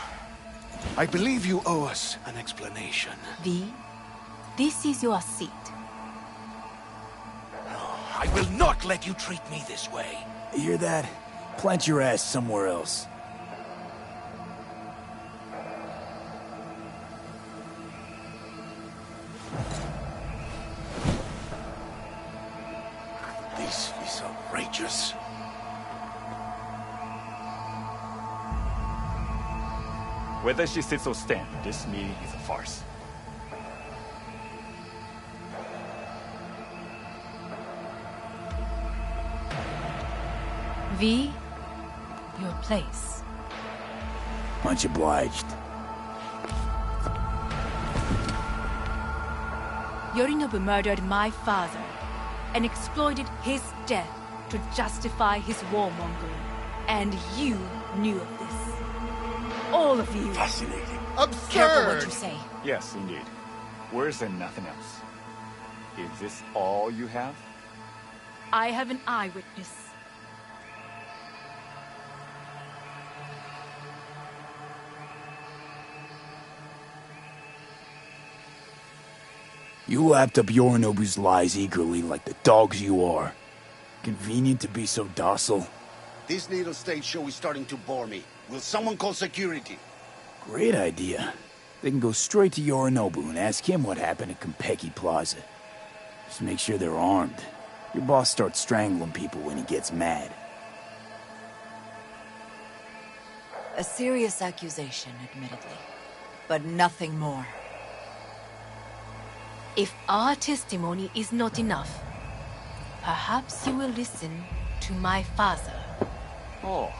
I believe you owe us an explanation. V, this is your seat. I will not let you treat me this way. You hear that? Plant your ass somewhere else. This is outrageous. Whether she sits or stands, this meeting is a farce. V, your place. Much obliged. Yorinobu murdered my father and exploited his death to justify his warmongering. And you knew of this. All of you. Fascinating. Absurd! Careful what you say. Yes, indeed. Worse than nothing else. Is this all you have? I have an eyewitness. You lapped up Yorinobu's lies eagerly like the dogs you are. Convenient to be so docile. This little stage show is starting to bore me. Will someone call security? Great idea. They can go straight to Yorinobu and ask him what happened at Konpeki Plaza. Just make sure they're armed. Your boss starts strangling people when he gets mad. A serious accusation, admittedly. But nothing more. If our testimony is not enough, perhaps you will listen to my father. Oh.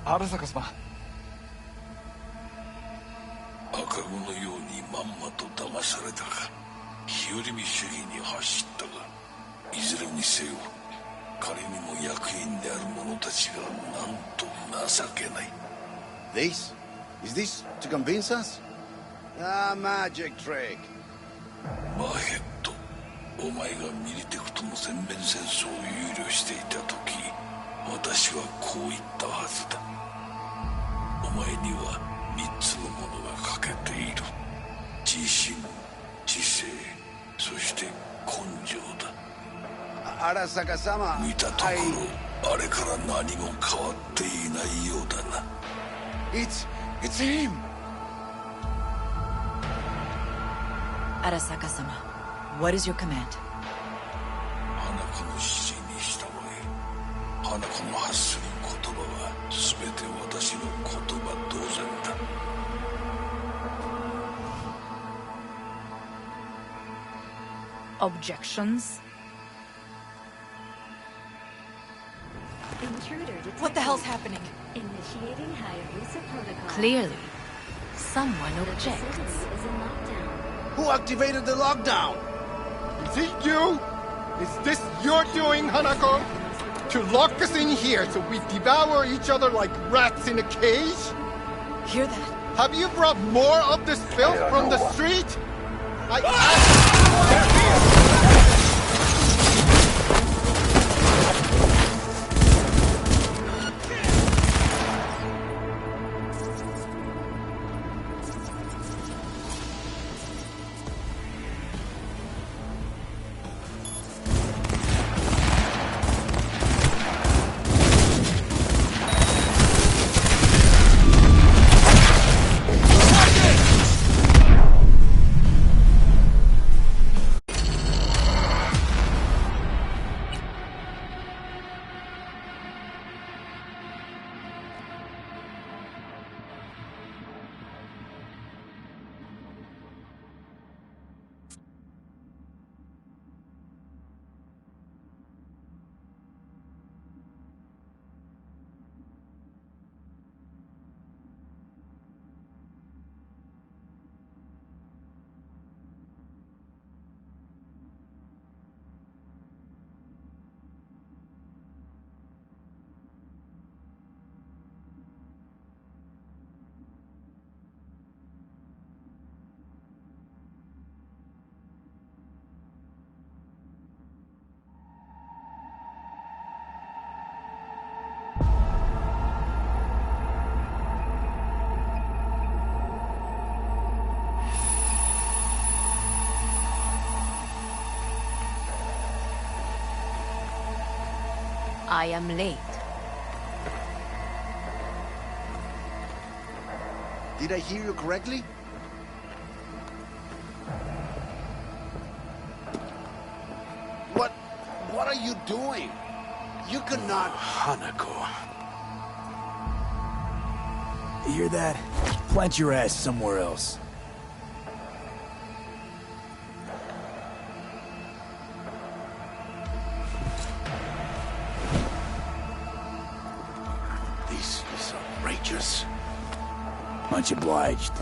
Arasaka様。赤子のようにまんまと騙されたか、日和見主義に走ったが、いずれにせよ、彼にも役員である者たちがなんと情けない。This? Is this to convince us? Ah, magic trick. マヘッド、お前がミリテクとの全面戦争を憂慮していた時、私はこう言ったはずだ。お前には3つのものが欠けている。自信、知性、そして根性だ。Arasaka様、見たところ、あれから何も変わっていないようだな。It's him! Arasaka-sama, what is your command? 花子の指示に従え、花子の発する言葉は全て私の言葉同然だ。Objections? What the hell's happening? Initiating Hayabusa protocol. Clearly, someone objects. Who activated the lockdown? Is it you? Is this your doing, Hanako? To lock us in here so we devour each other like rats in a cage? Hear that? Have you brought more of this filth from the street? I am late. Did I hear you correctly? What are you doing? You cannot... Hanako. You hear that? Plant your ass somewhere else. This is outrageous. Much obliged.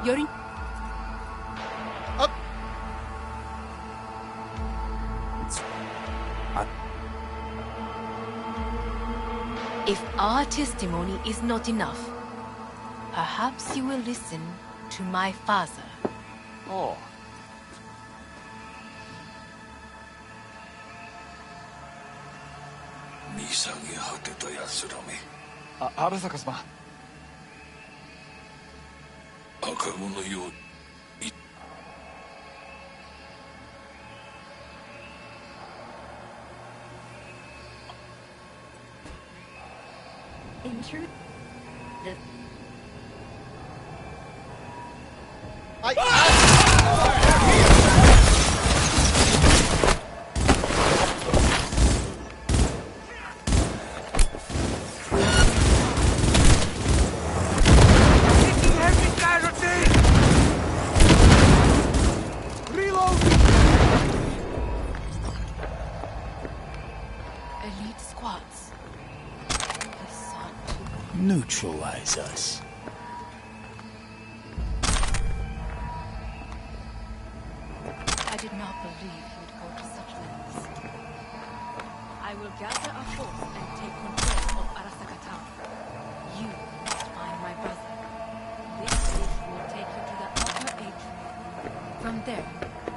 Yorin? Up! If our testimony is not enough, perhaps you will listen to my father. Oh. 見下げ果てた奴らめ。荒坂様。赤子のように。In truth, the Elite squads. Neutralize us. I did not believe he would go to such lengths. I will gather a force and take control of Arasaka Town. You must find my brother. This lift will take you to the upper atrium. From there,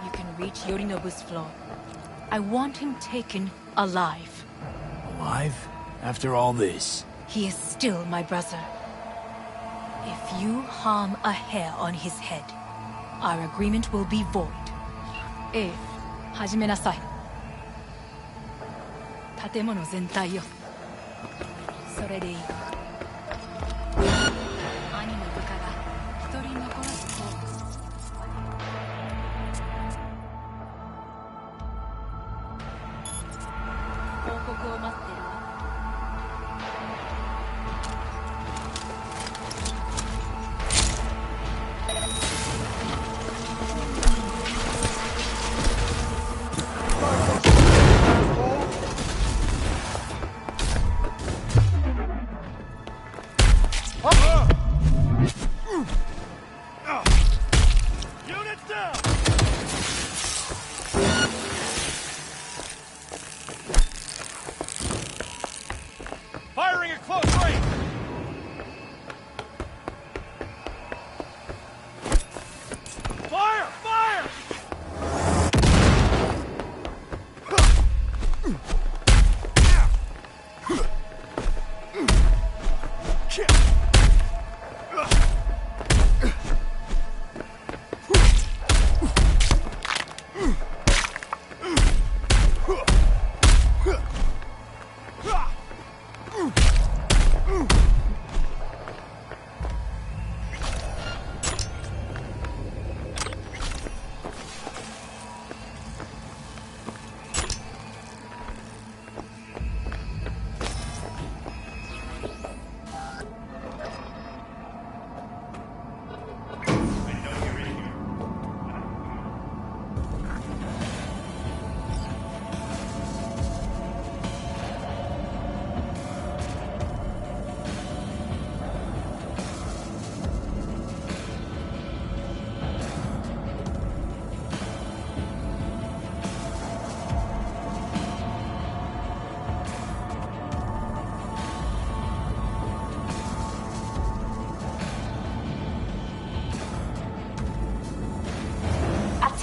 you can reach Yorinobu's floor. I want him taken alive. Alive? After all this? He is still my brother. If you harm a hair on his head, our agreement will be void. 始めなさい。建物全体よ。それでいい。兄の部下が一人残らずそう。報告を待ってるわ。Firing at close range! Fire! Fire!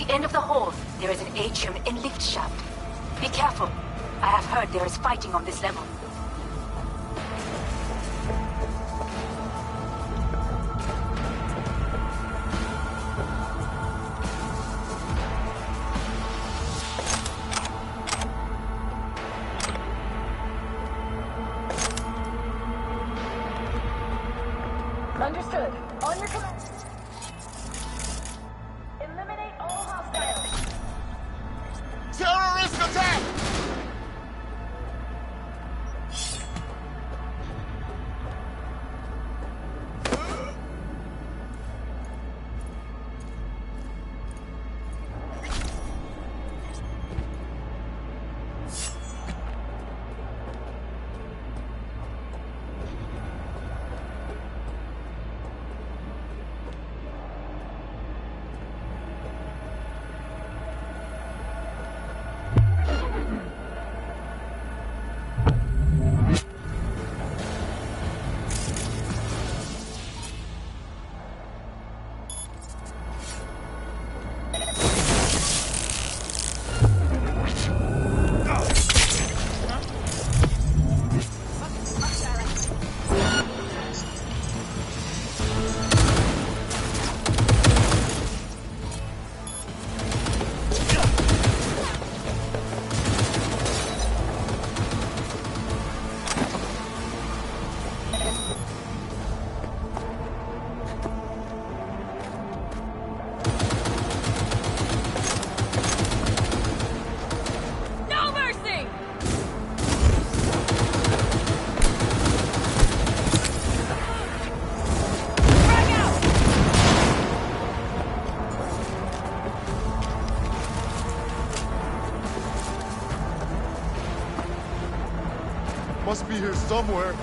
End of the hall, there is an atrium and lift shaft. Be careful. I have heard there is fighting on this level. Understood. On your command. Eliminate all hostiles. Terrorist attack! Must be here somewhere.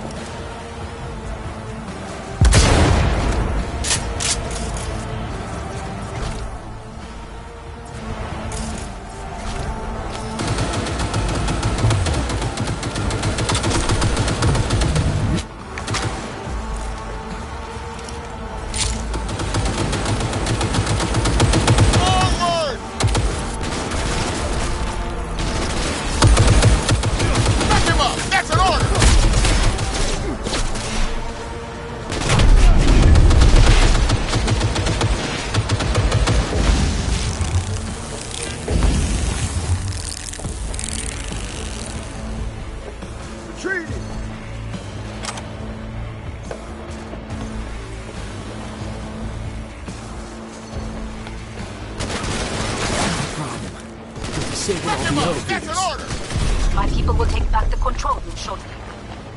My people will take back the control room shortly.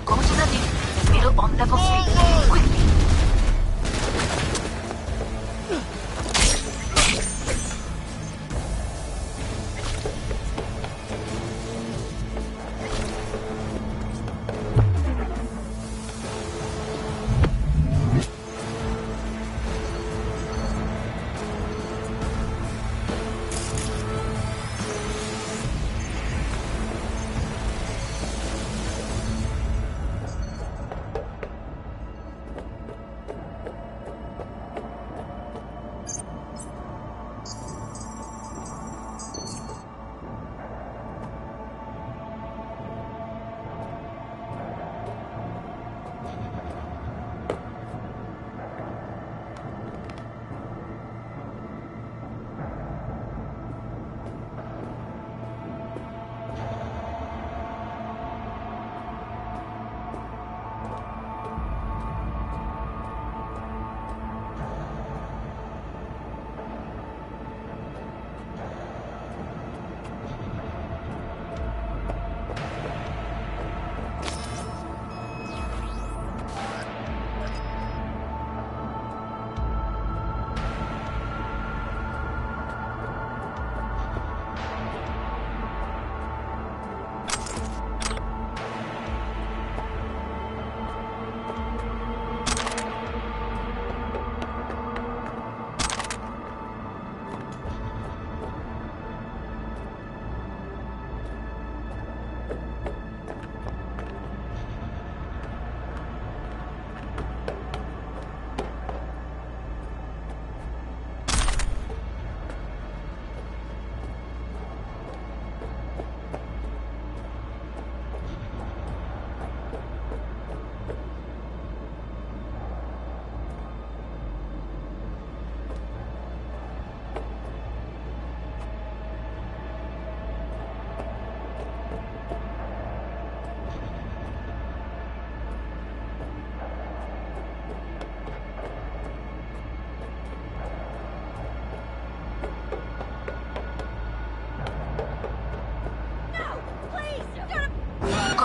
Go to the lead, middle on level 3. Quickly!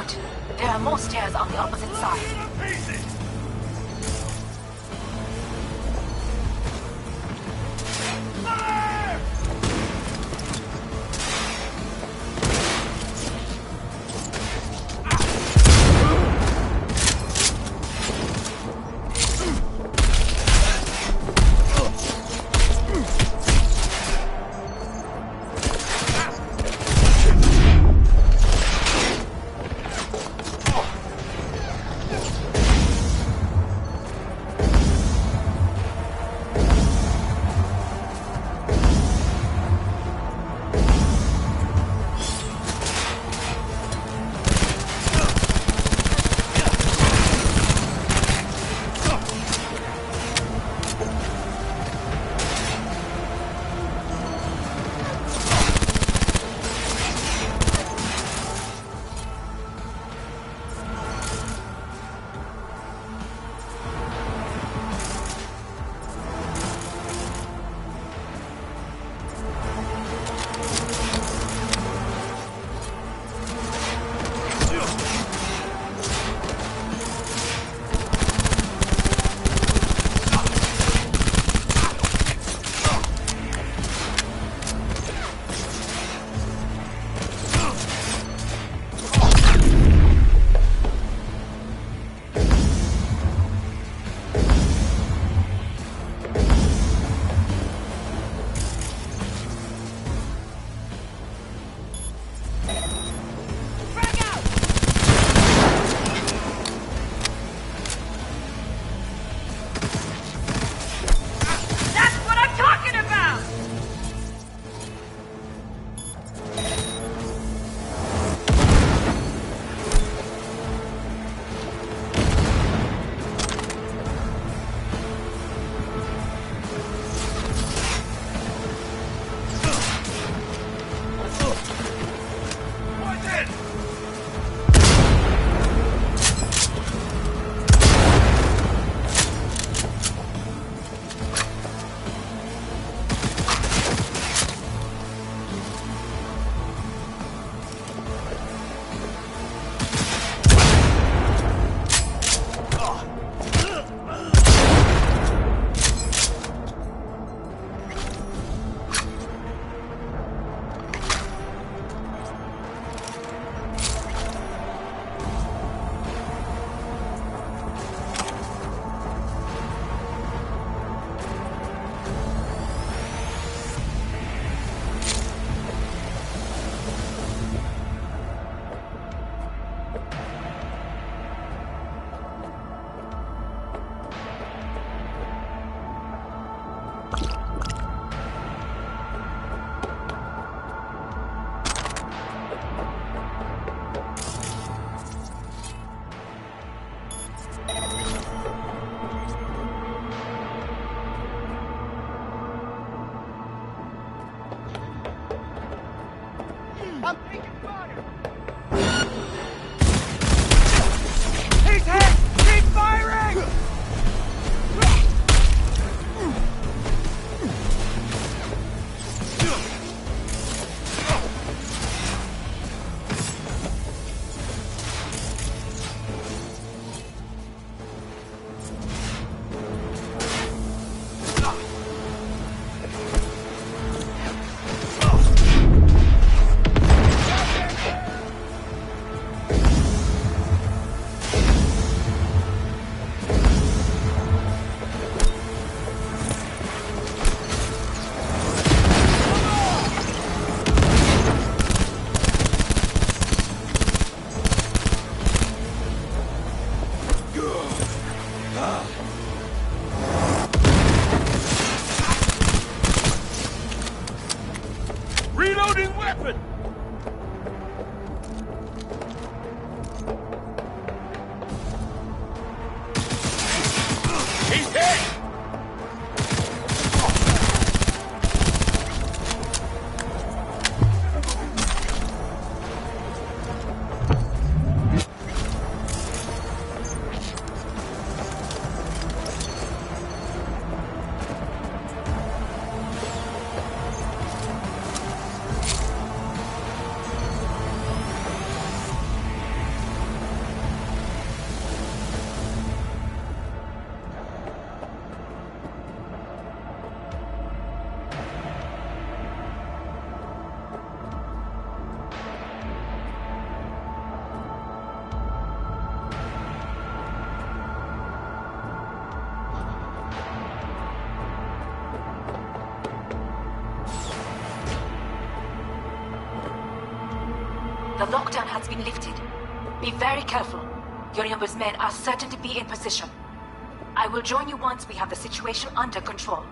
Good. There are more stairs on the opposite side. I'm taking fire! He's hit! Keep firing! The lockdown has been lifted. Be very careful. Yorinobu's men are certain to be in position. I will join you once we have the situation under control.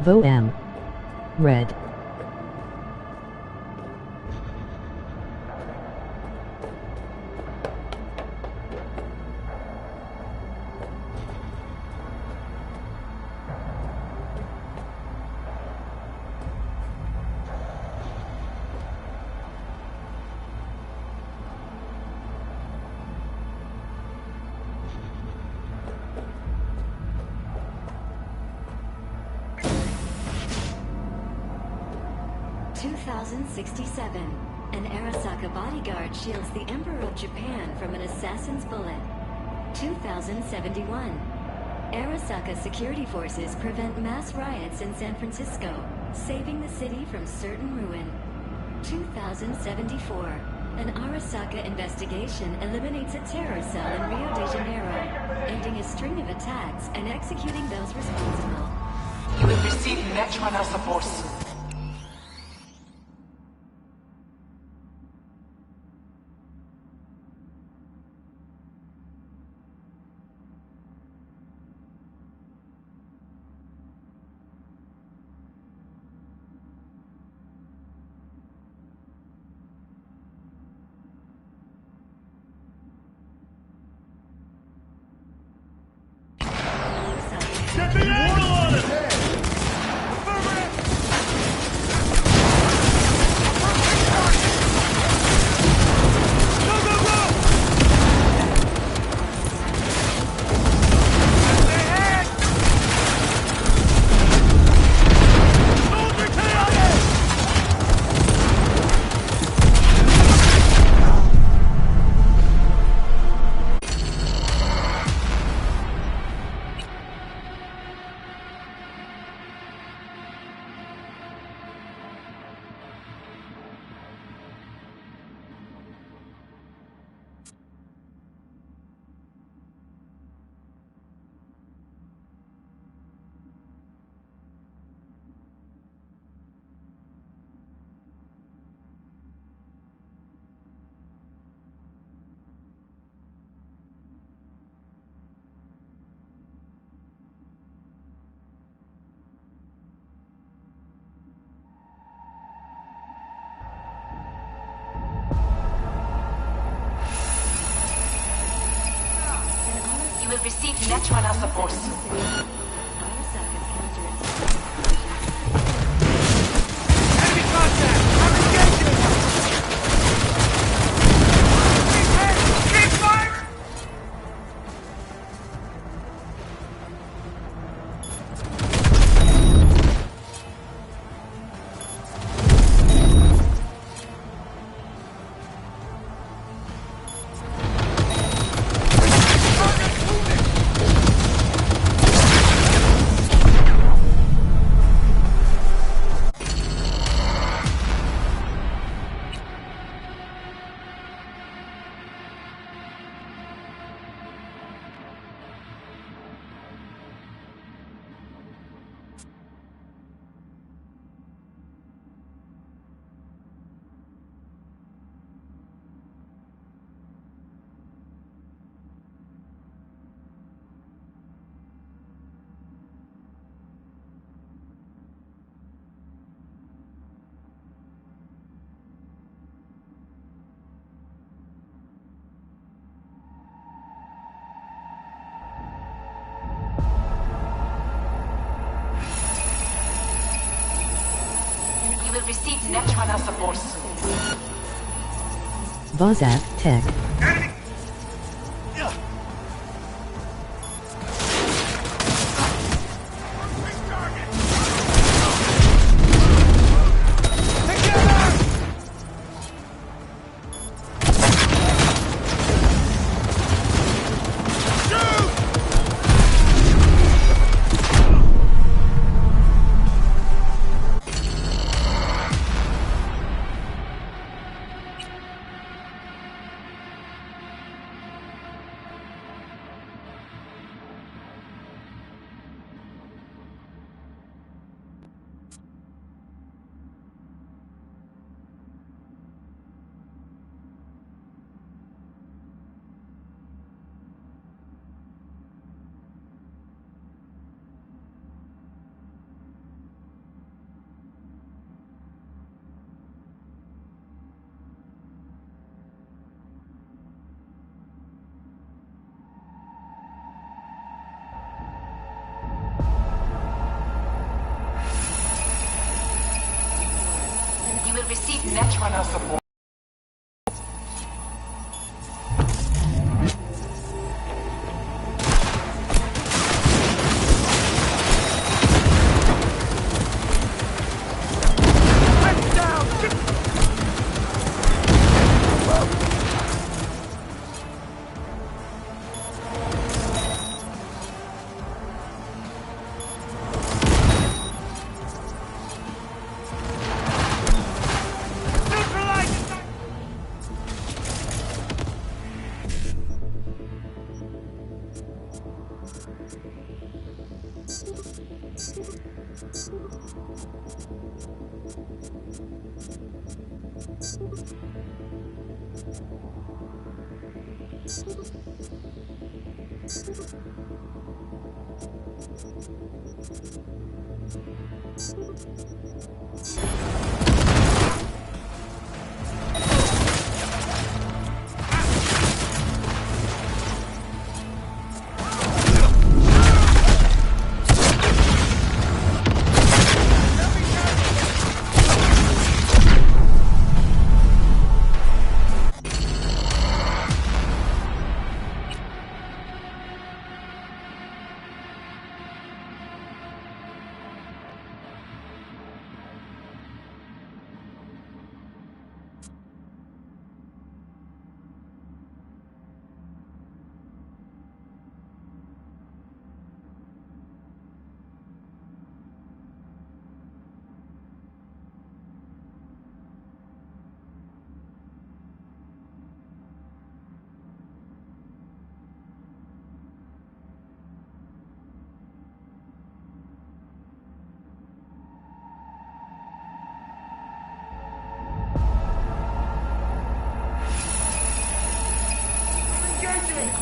Vote M. Red. An Arasaka bodyguard shields the Emperor of Japan from an assassin's bullet. 2071. Arasaka security forces prevent mass riots in San Francisco, saving the city from certain ruin. 2074. An Arasaka investigation eliminates a terror cell in Rio de Janeiro, ending a string of attacks and executing those responsible. You will receive natural support. Receive natural support. Enemy contact! I'm engaging! Keep firing! Will receive natural support. Vozak Tech. Enemy! receive Netrunner support.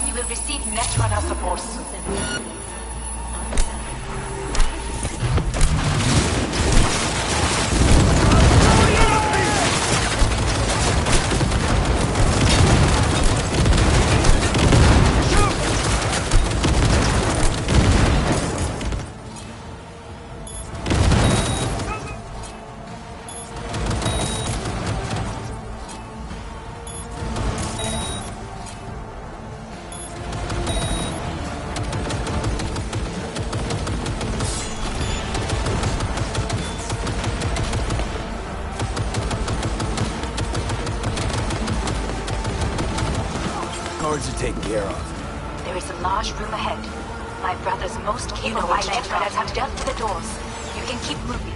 You will receive Netrunner support soon. Guards are taken care of. There is a large room ahead. My brother's most capable Netruners have dealt with the doors. You can keep moving.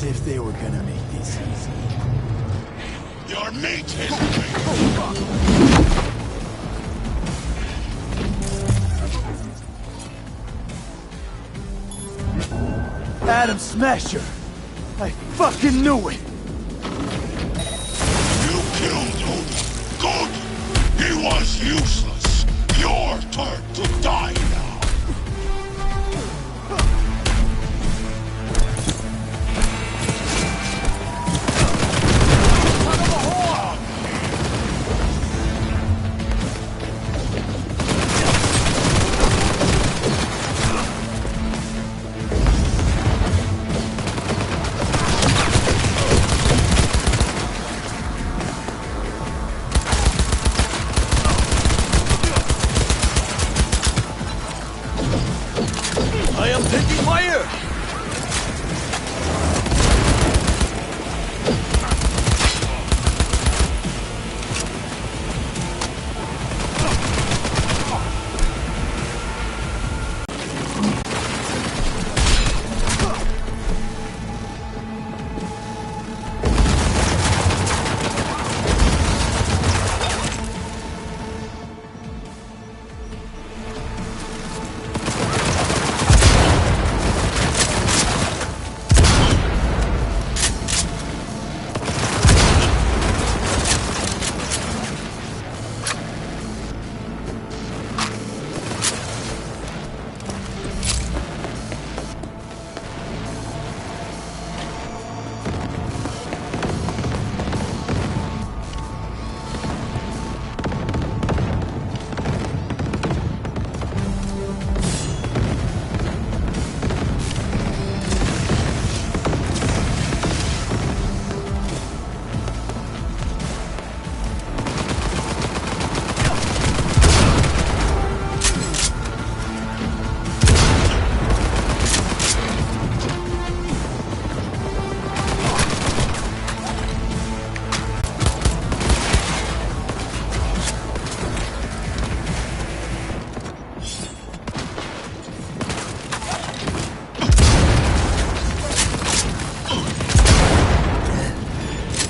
As if they were gonna make this easy. Your mate is Adam Smasher! I fucking knew it! You killed Odin. Good! He was useless. Your turn to die now. I am taking fire!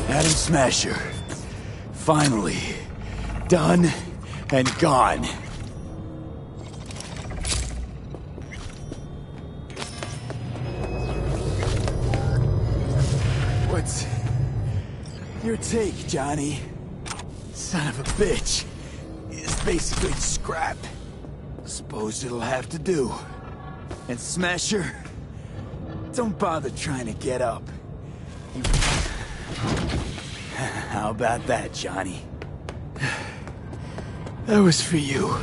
Adam Smasher. Finally. Done and gone. What's your take, Johnny? Son of a bitch. It's basically scrap. Suppose it'll have to do. And Smasher, don't bother trying to get up. How about that, Johnny? That was for you.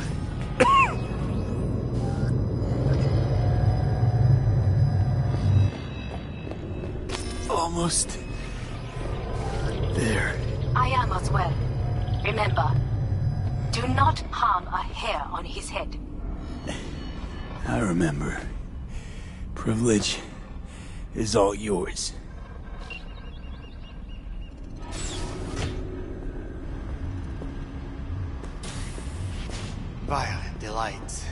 Almost there. I am as well. Remember, do not harm a hair on his head. I remember. Privilege is all yours. Violent delights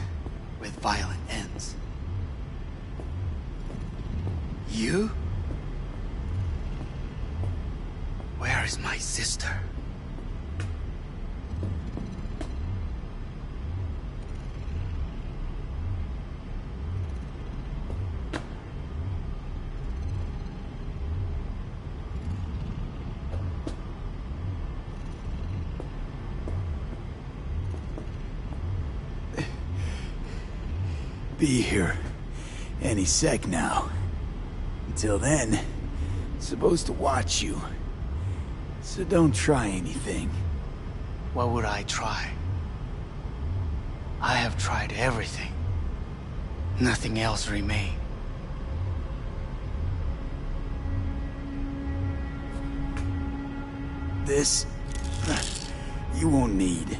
with violent ends. You? Where is my sister? Be here any sec now. Until then, supposed to watch you. So don't try anything. What would I try? I have tried everything. Nothing else remains. This, you won't need.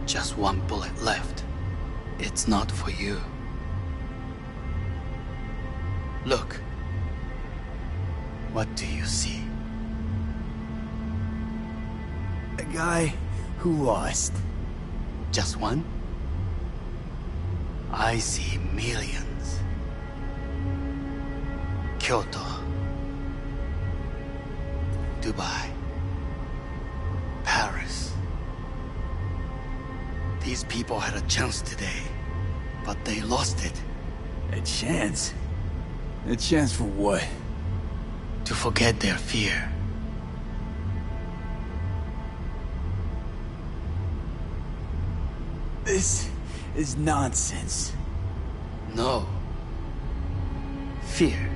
Just one bullet left. It's not for you. Look. What do you see? A guy who lost. Just one? I see millions. Kyoto, Dubai, Paris. These people had a chance today, but they lost it. A chance? A chance for what? To forget their fear. This is nonsense. No. Fear.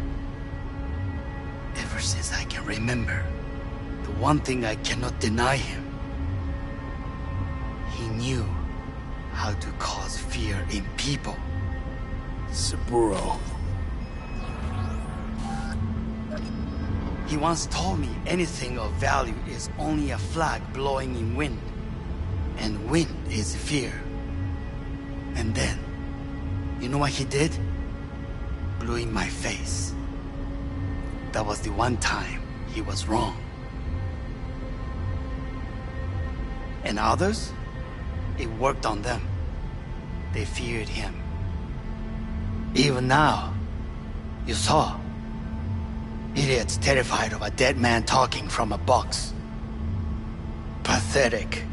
Ever since I can remember, the one thing I cannot deny him. He knew how to cause fear in people. Saburo. He once told me anything of value is only a flag blowing in wind. And wind is fear. And then, you know what he did? Blew in my face. That was the one time he was wrong. And others? It worked on them. They feared him. Even now, you saw. Idiots terrified of a dead man talking from a box. Pathetic.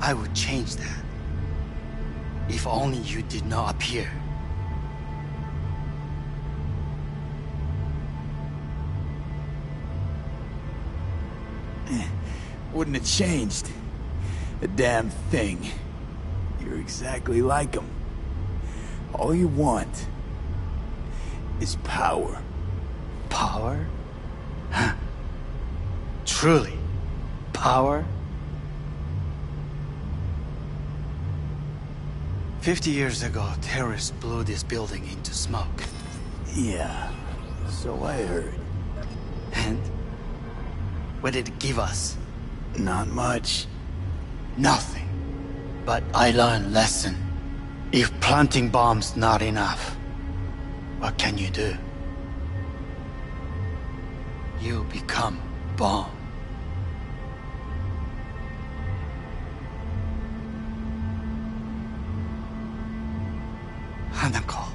I would change that. If only you did not appear. Wouldn't have changed a damn thing. You're exactly like him. All you want is power. Power? Huh. Truly, power? 50 years ago, terrorists blew this building into smoke. Yeah, so I heard. And what did it give us? Not much. Nothing. But I learned a lesson. If planting bombs not enough, what can you do? You become bomb. Hanako.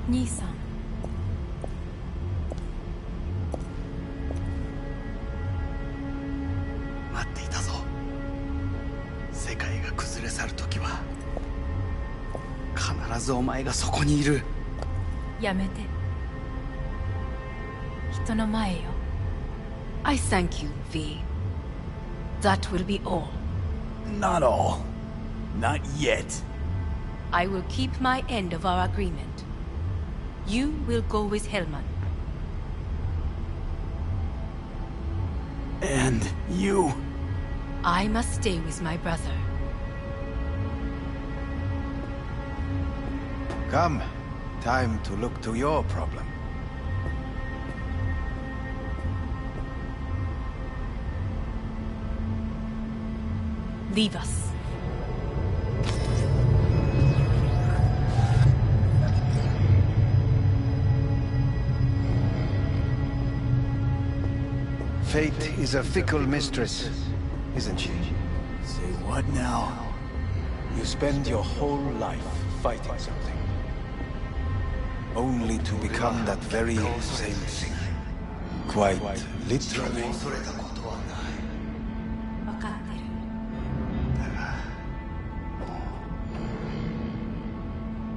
兄さん。待っていたぞ。世界が崩れ去る時は必ずお前がそこにいる。やめて。人の前よ。I thank you, V. That will be all. Not all. Not yet. I will keep my end of our agreement. You will go with Hellman. And you? I must stay with my brother. Come. Time to look to your problem. Leave us. Fate is a fickle mistress, isn't she? Say what now? You spend your whole life fighting something. Only to become that very same thing. Quite literally. 分かってる。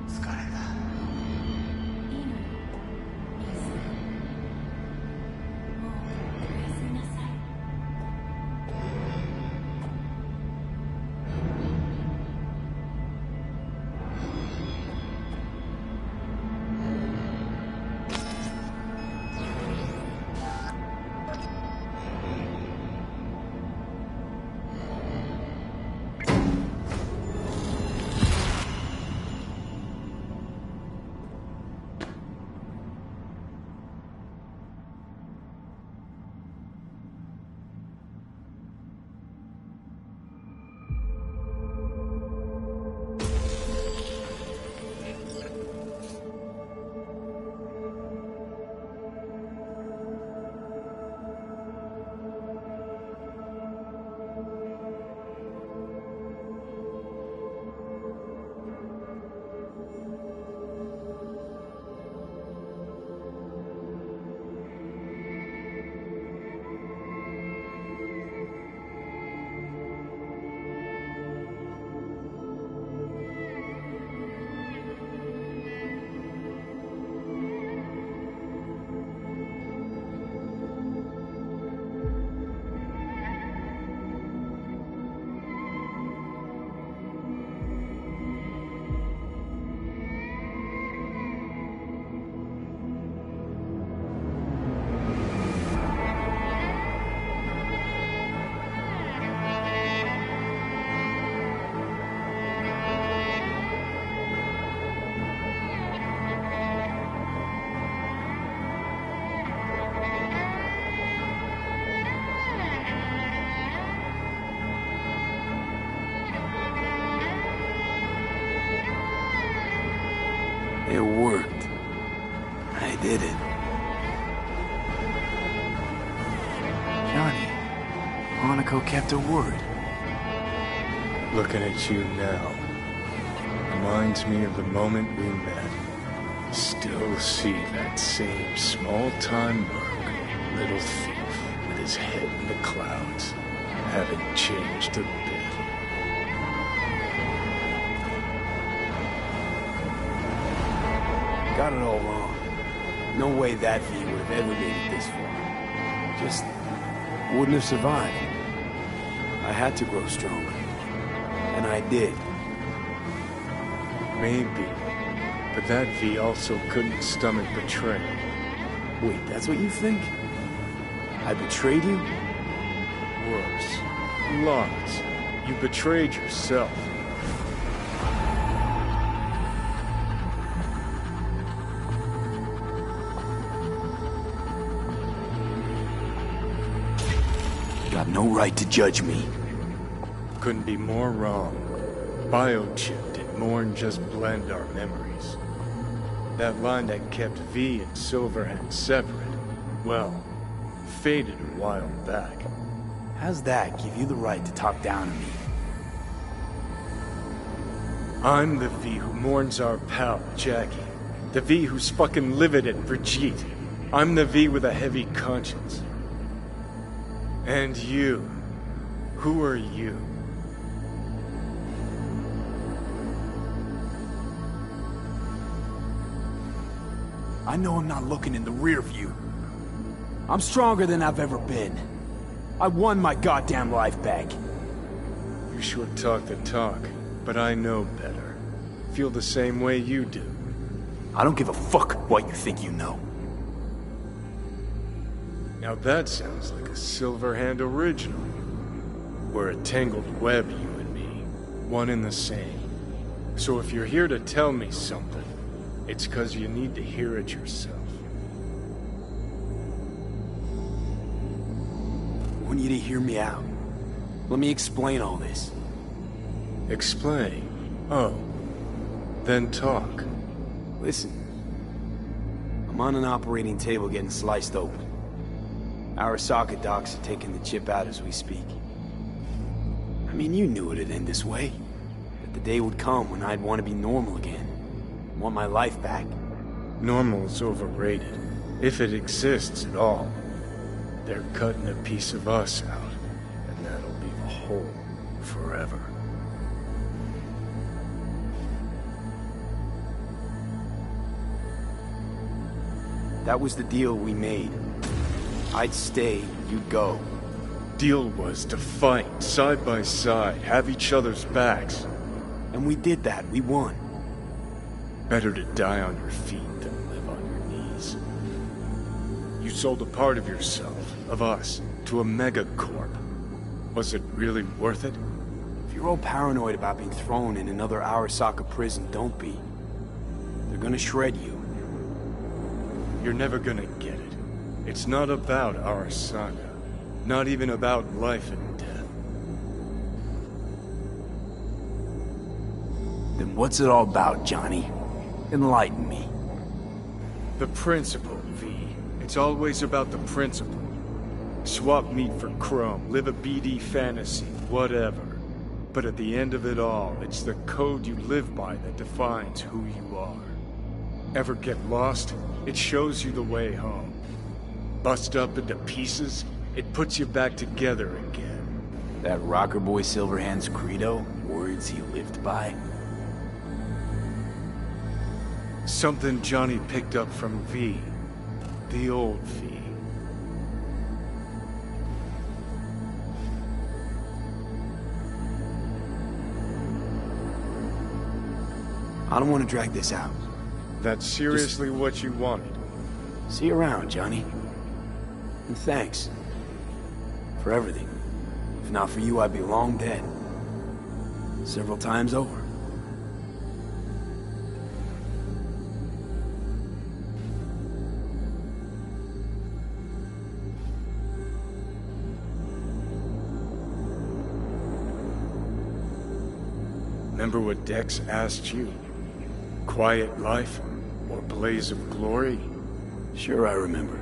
疲れた。いいのよ。兄さん。もうおやすみなさい。It worked. I did it. Johnny, Hanako kept her word. Looking at you now reminds me of the moment we met. Still see that same small-time merc, little thief, with his head in the clouds. Haven't changed a bit. Got it all wrong. No way that V would have ever made it this far. Just wouldn't have survived. I had to grow stronger. And I did. Maybe. But that V also couldn't stomach betrayal. Wait, that's what you think? I betrayed you? Worse. Lots. You betrayed yourself. You got no right to judge me. Couldn't be more wrong. Biochip did more than just blend our memories. That line that kept V and Silverhand separate, well, faded a while back. How's that give you the right to talk down to me? I'm the V who mourns our pal, Jackie. The V who's fucking livid at Brigitte. I'm the V with a heavy conscience. And you. Who are you? I know I'm not looking in the rear view. I'm stronger than I've ever been. I won my goddamn life back. You sure talk the talk, but I know better. Feel the same way you do. I don't give a fuck what you think you know. Now that sounds like a Silverhand original. We're a tangled web, you and me. One and the same. So if you're here to tell me something, it's 'cause you need to hear it yourself. I want you to hear me out. Let me explain all this. Explain? Oh. Then talk. Listen. I'm on an operating table getting sliced open. Arasaka docs are taking the chip out as we speak. I mean, you knew it'd end this way. That the day would come when I'd want to be normal again. Want my life back. Normal's overrated. If it exists at all. They're cutting a piece of us out, and that'll leave a hole forever. That was the deal we made. I'd stay, you'd go. Deal was to fight, side by side, have each other's backs. And we did that, we won. Better to die on your feet than live on your knees. You sold a part of yourself, of us, to a megacorp. Was it really worth it? If you're all paranoid about being thrown in another Arasaka prison, don't be. They're gonna shred you. You're never gonna get it. It's not about Arasaka. Not even about life and death. Then what's it all about, Johnny? Enlighten me. The principle, V. It's always about the principle. Swap meat for chrome, live a BD fantasy, whatever. But at the end of it all, it's the code you live by that defines who you are. Ever get lost? It shows you the way home. Bust up into pieces, it puts you back together again. That rocker boy Silverhand's credo? Words he lived by? Something Johnny picked up from V. The old V. I don't want to drag this out. That's seriously what you wanted. See you around, Johnny. And thanks. For everything. If not for you, I'd be long dead. Several times over. Remember what Dex asked you? Quiet life? Or blaze of glory? Sure I remember.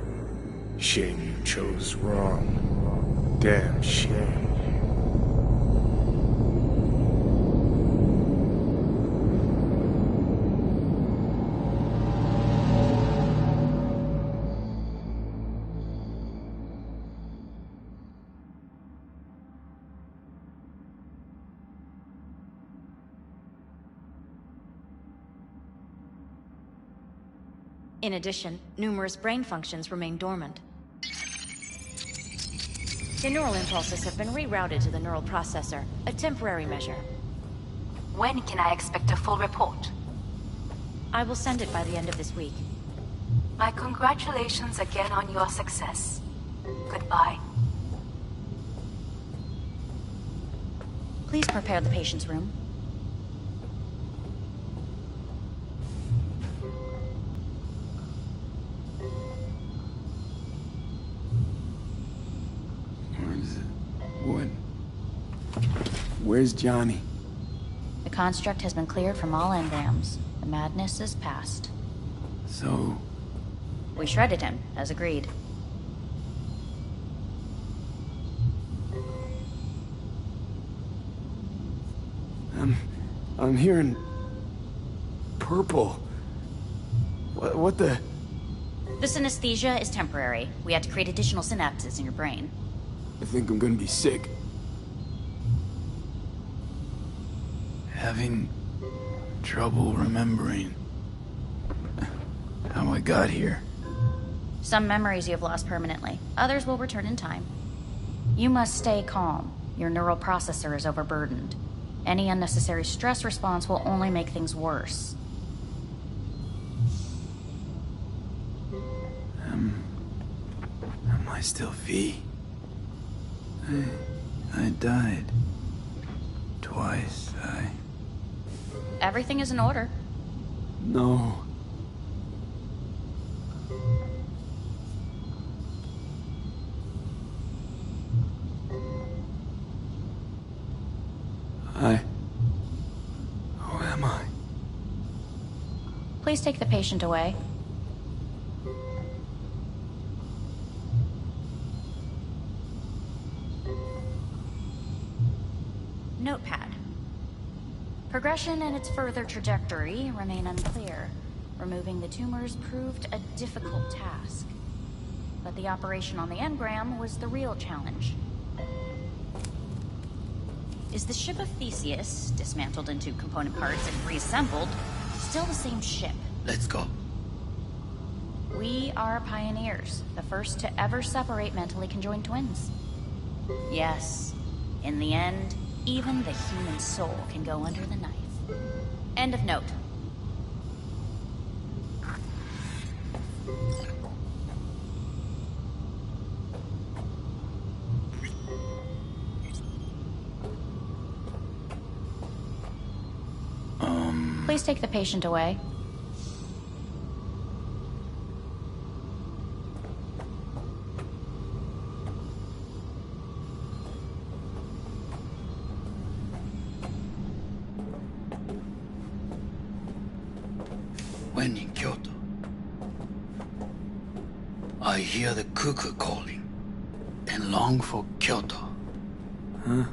Shame you chose wrong. Damn shame. In addition, numerous brain functions remain dormant. The neural impulses have been rerouted to the neural processor, a temporary measure. When can I expect a full report? I will send it by the end of this week. My congratulations again on your success. Goodbye. Please prepare the patient's room. Where's Johnny? The construct has been cleared from all engrams. The madness is past. So... We shredded him, as agreed. I'm hearing... purple. What the... The synesthesia is temporary. We had to create additional synapses in your brain. I think I'm gonna be sick. Having trouble remembering how I got here. Some memories you have lost permanently. Others will return in time. You must stay calm. Your neural processor is overburdened. Any unnecessary stress response will only make things worse. Am I still V? I died. Twice, Everything is in order. No. Who am I? Please take the patient away. Notepad. Progression and its further trajectory remain unclear. Removing the tumors proved a difficult task. But the operation on the engram was the real challenge. Is the ship of Theseus, dismantled into component parts and reassembled, still the same ship? Let's go. We are pioneers, the first to ever separate mentally conjoined twins. Yes, in the end, even the human soul can go under the knife. End of note. Please take the patient away. When in Kyoto, I hear the cuckoo calling and long for Kyoto. Huh?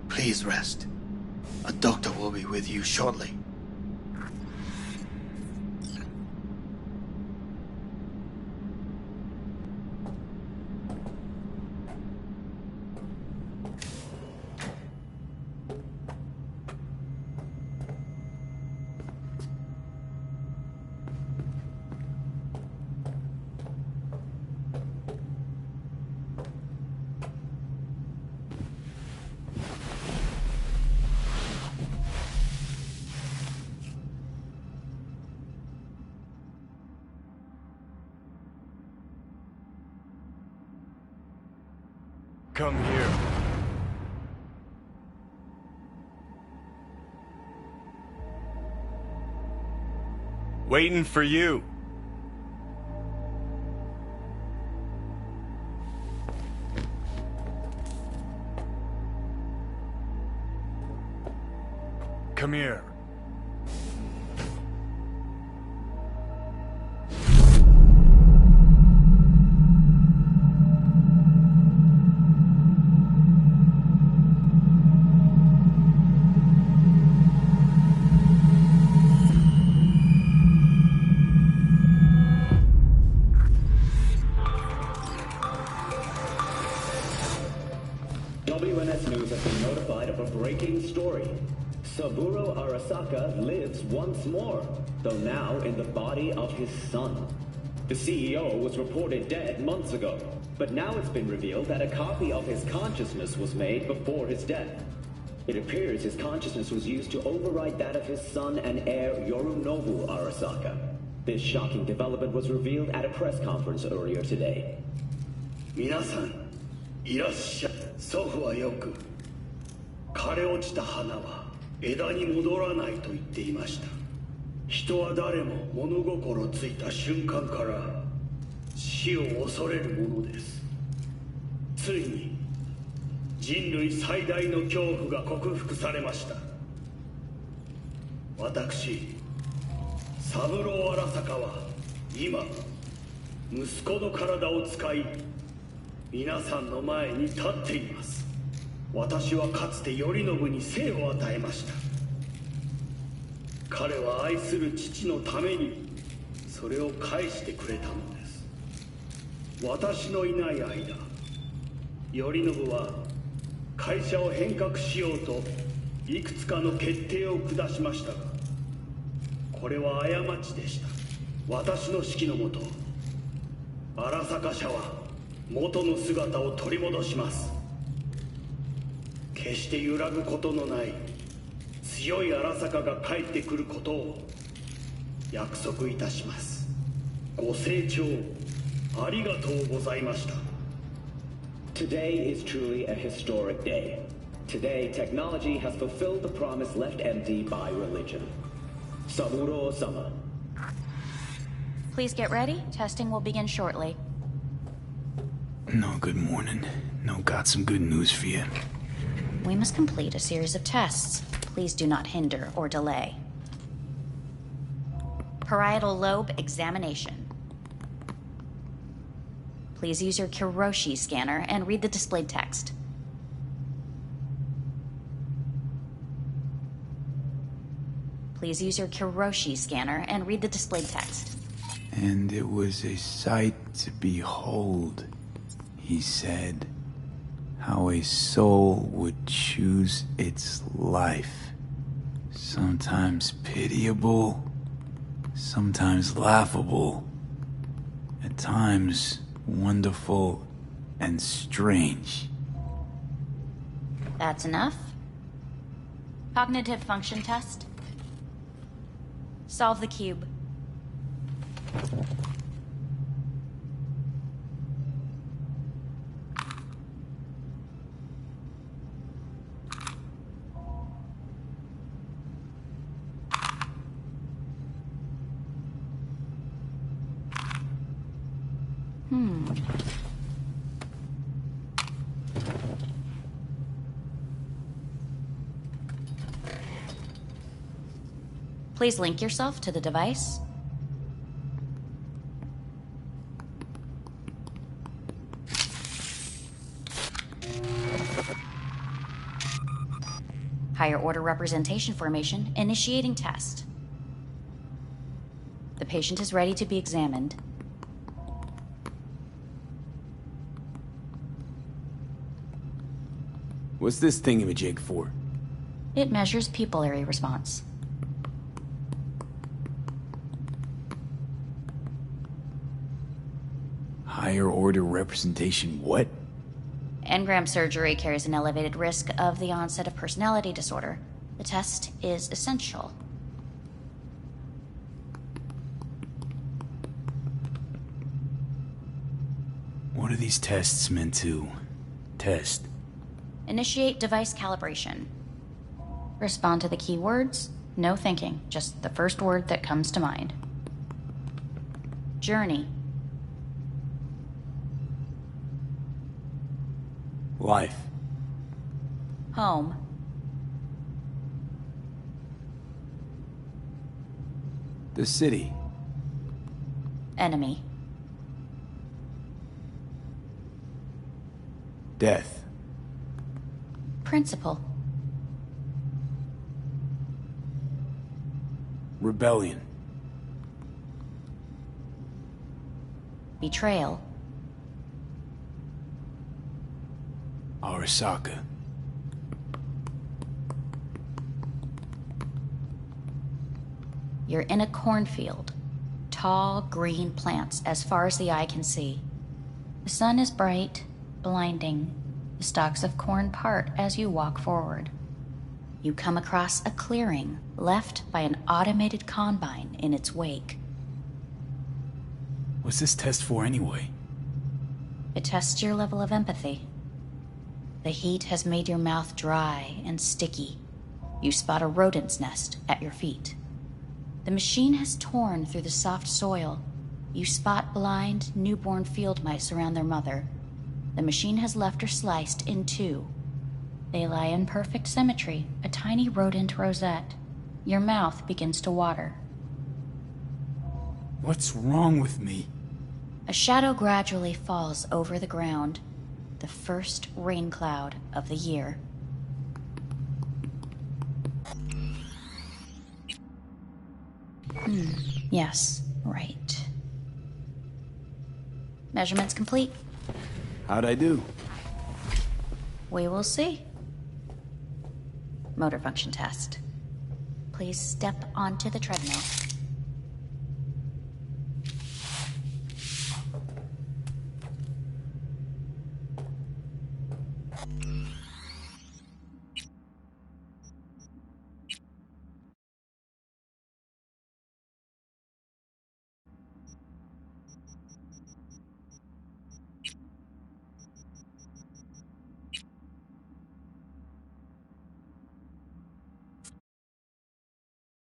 Please rest. A doctor will be with you shortly. Come here. Waiting for you. come here. WNS News has been notified of a breaking story. Saburo Arasaka lives once more, though now in the body of his son. The CEO was reported dead months ago, but now it's been revealed that a copy of his consciousness was made before his death. It appears his consciousness was used to override that of his son and heir Yorinobu Arasaka. This shocking development was revealed at a press conference earlier today. 皆さん、いらっしゃい。祖父はよく、枯れ落ちた花は枝に戻らないと言っていました。人は誰も物心ついた瞬間から死を恐れるものです。ついに人類最大の恐怖が克服されました。私、三郎荒坂は今、息子の体を使い、皆さんの前に立っています。私はかつて頼信に生を与えました。彼は愛する父のためにそれを返してくれたのです。私のいない間、頼信は会社を変革しようといくつかの決定を下しましたが、これは過ちでした。私の指揮のもと、荒坂社は元の姿を取り戻します。決して揺らぐことのない強い荒坂が帰ってくることを約束いたします。ご清聴ありがとうございました。 Today is truly a historic day. Today, technology has fulfilled the promise left empty by religion. Saburo-sama. Please get ready. Testing will begin shortly. No, good morning. No, got some good news for you. We must complete a series of tests. Please do not hinder or delay. Parietal lobe examination. Please use your Kiroshi scanner and read the displayed text. Please use your Kiroshi scanner and read the displayed text. And it was a sight to behold, he said, how a soul would choose its life. Sometimes pitiable, sometimes laughable, at times wonderful and strange. That's enough. Cognitive function test. Solve the cube. Please link yourself to the device. Higher order representation formation, initiating test. The patient is ready to be examined. What's this thingamajig for? It measures pupillary response. Higher order representation what? Engram surgery carries an elevated risk of the onset of personality disorder. The test is essential. What are these tests meant to test? Initiate device calibration. Respond to the keywords. No thinking, just the first word that comes to mind. Journey. Life. Home. The city. Enemy. Death. Principle. Rebellion. Betrayal. Arasaka. You're in a cornfield. Tall, green plants as far as the eye can see. The sun is bright, blinding. The stalks of corn part as you walk forward. You come across a clearing left by an automated combine in its wake. What's this test for anyway? It tests your level of empathy. The heat has made your mouth dry and sticky. You spot a rodent's nest at your feet. The machine has torn through the soft soil. You spot blind, newborn field mice around their mother. The machine has left her sliced in two. They lie in perfect symmetry, a tiny rodent rosette. Your mouth begins to water. What's wrong with me? A shadow gradually falls over the ground. The first rain cloud of the year. Yes, right. Measurements complete. How'd I do? We will see. Motor function test. Please step onto the treadmill.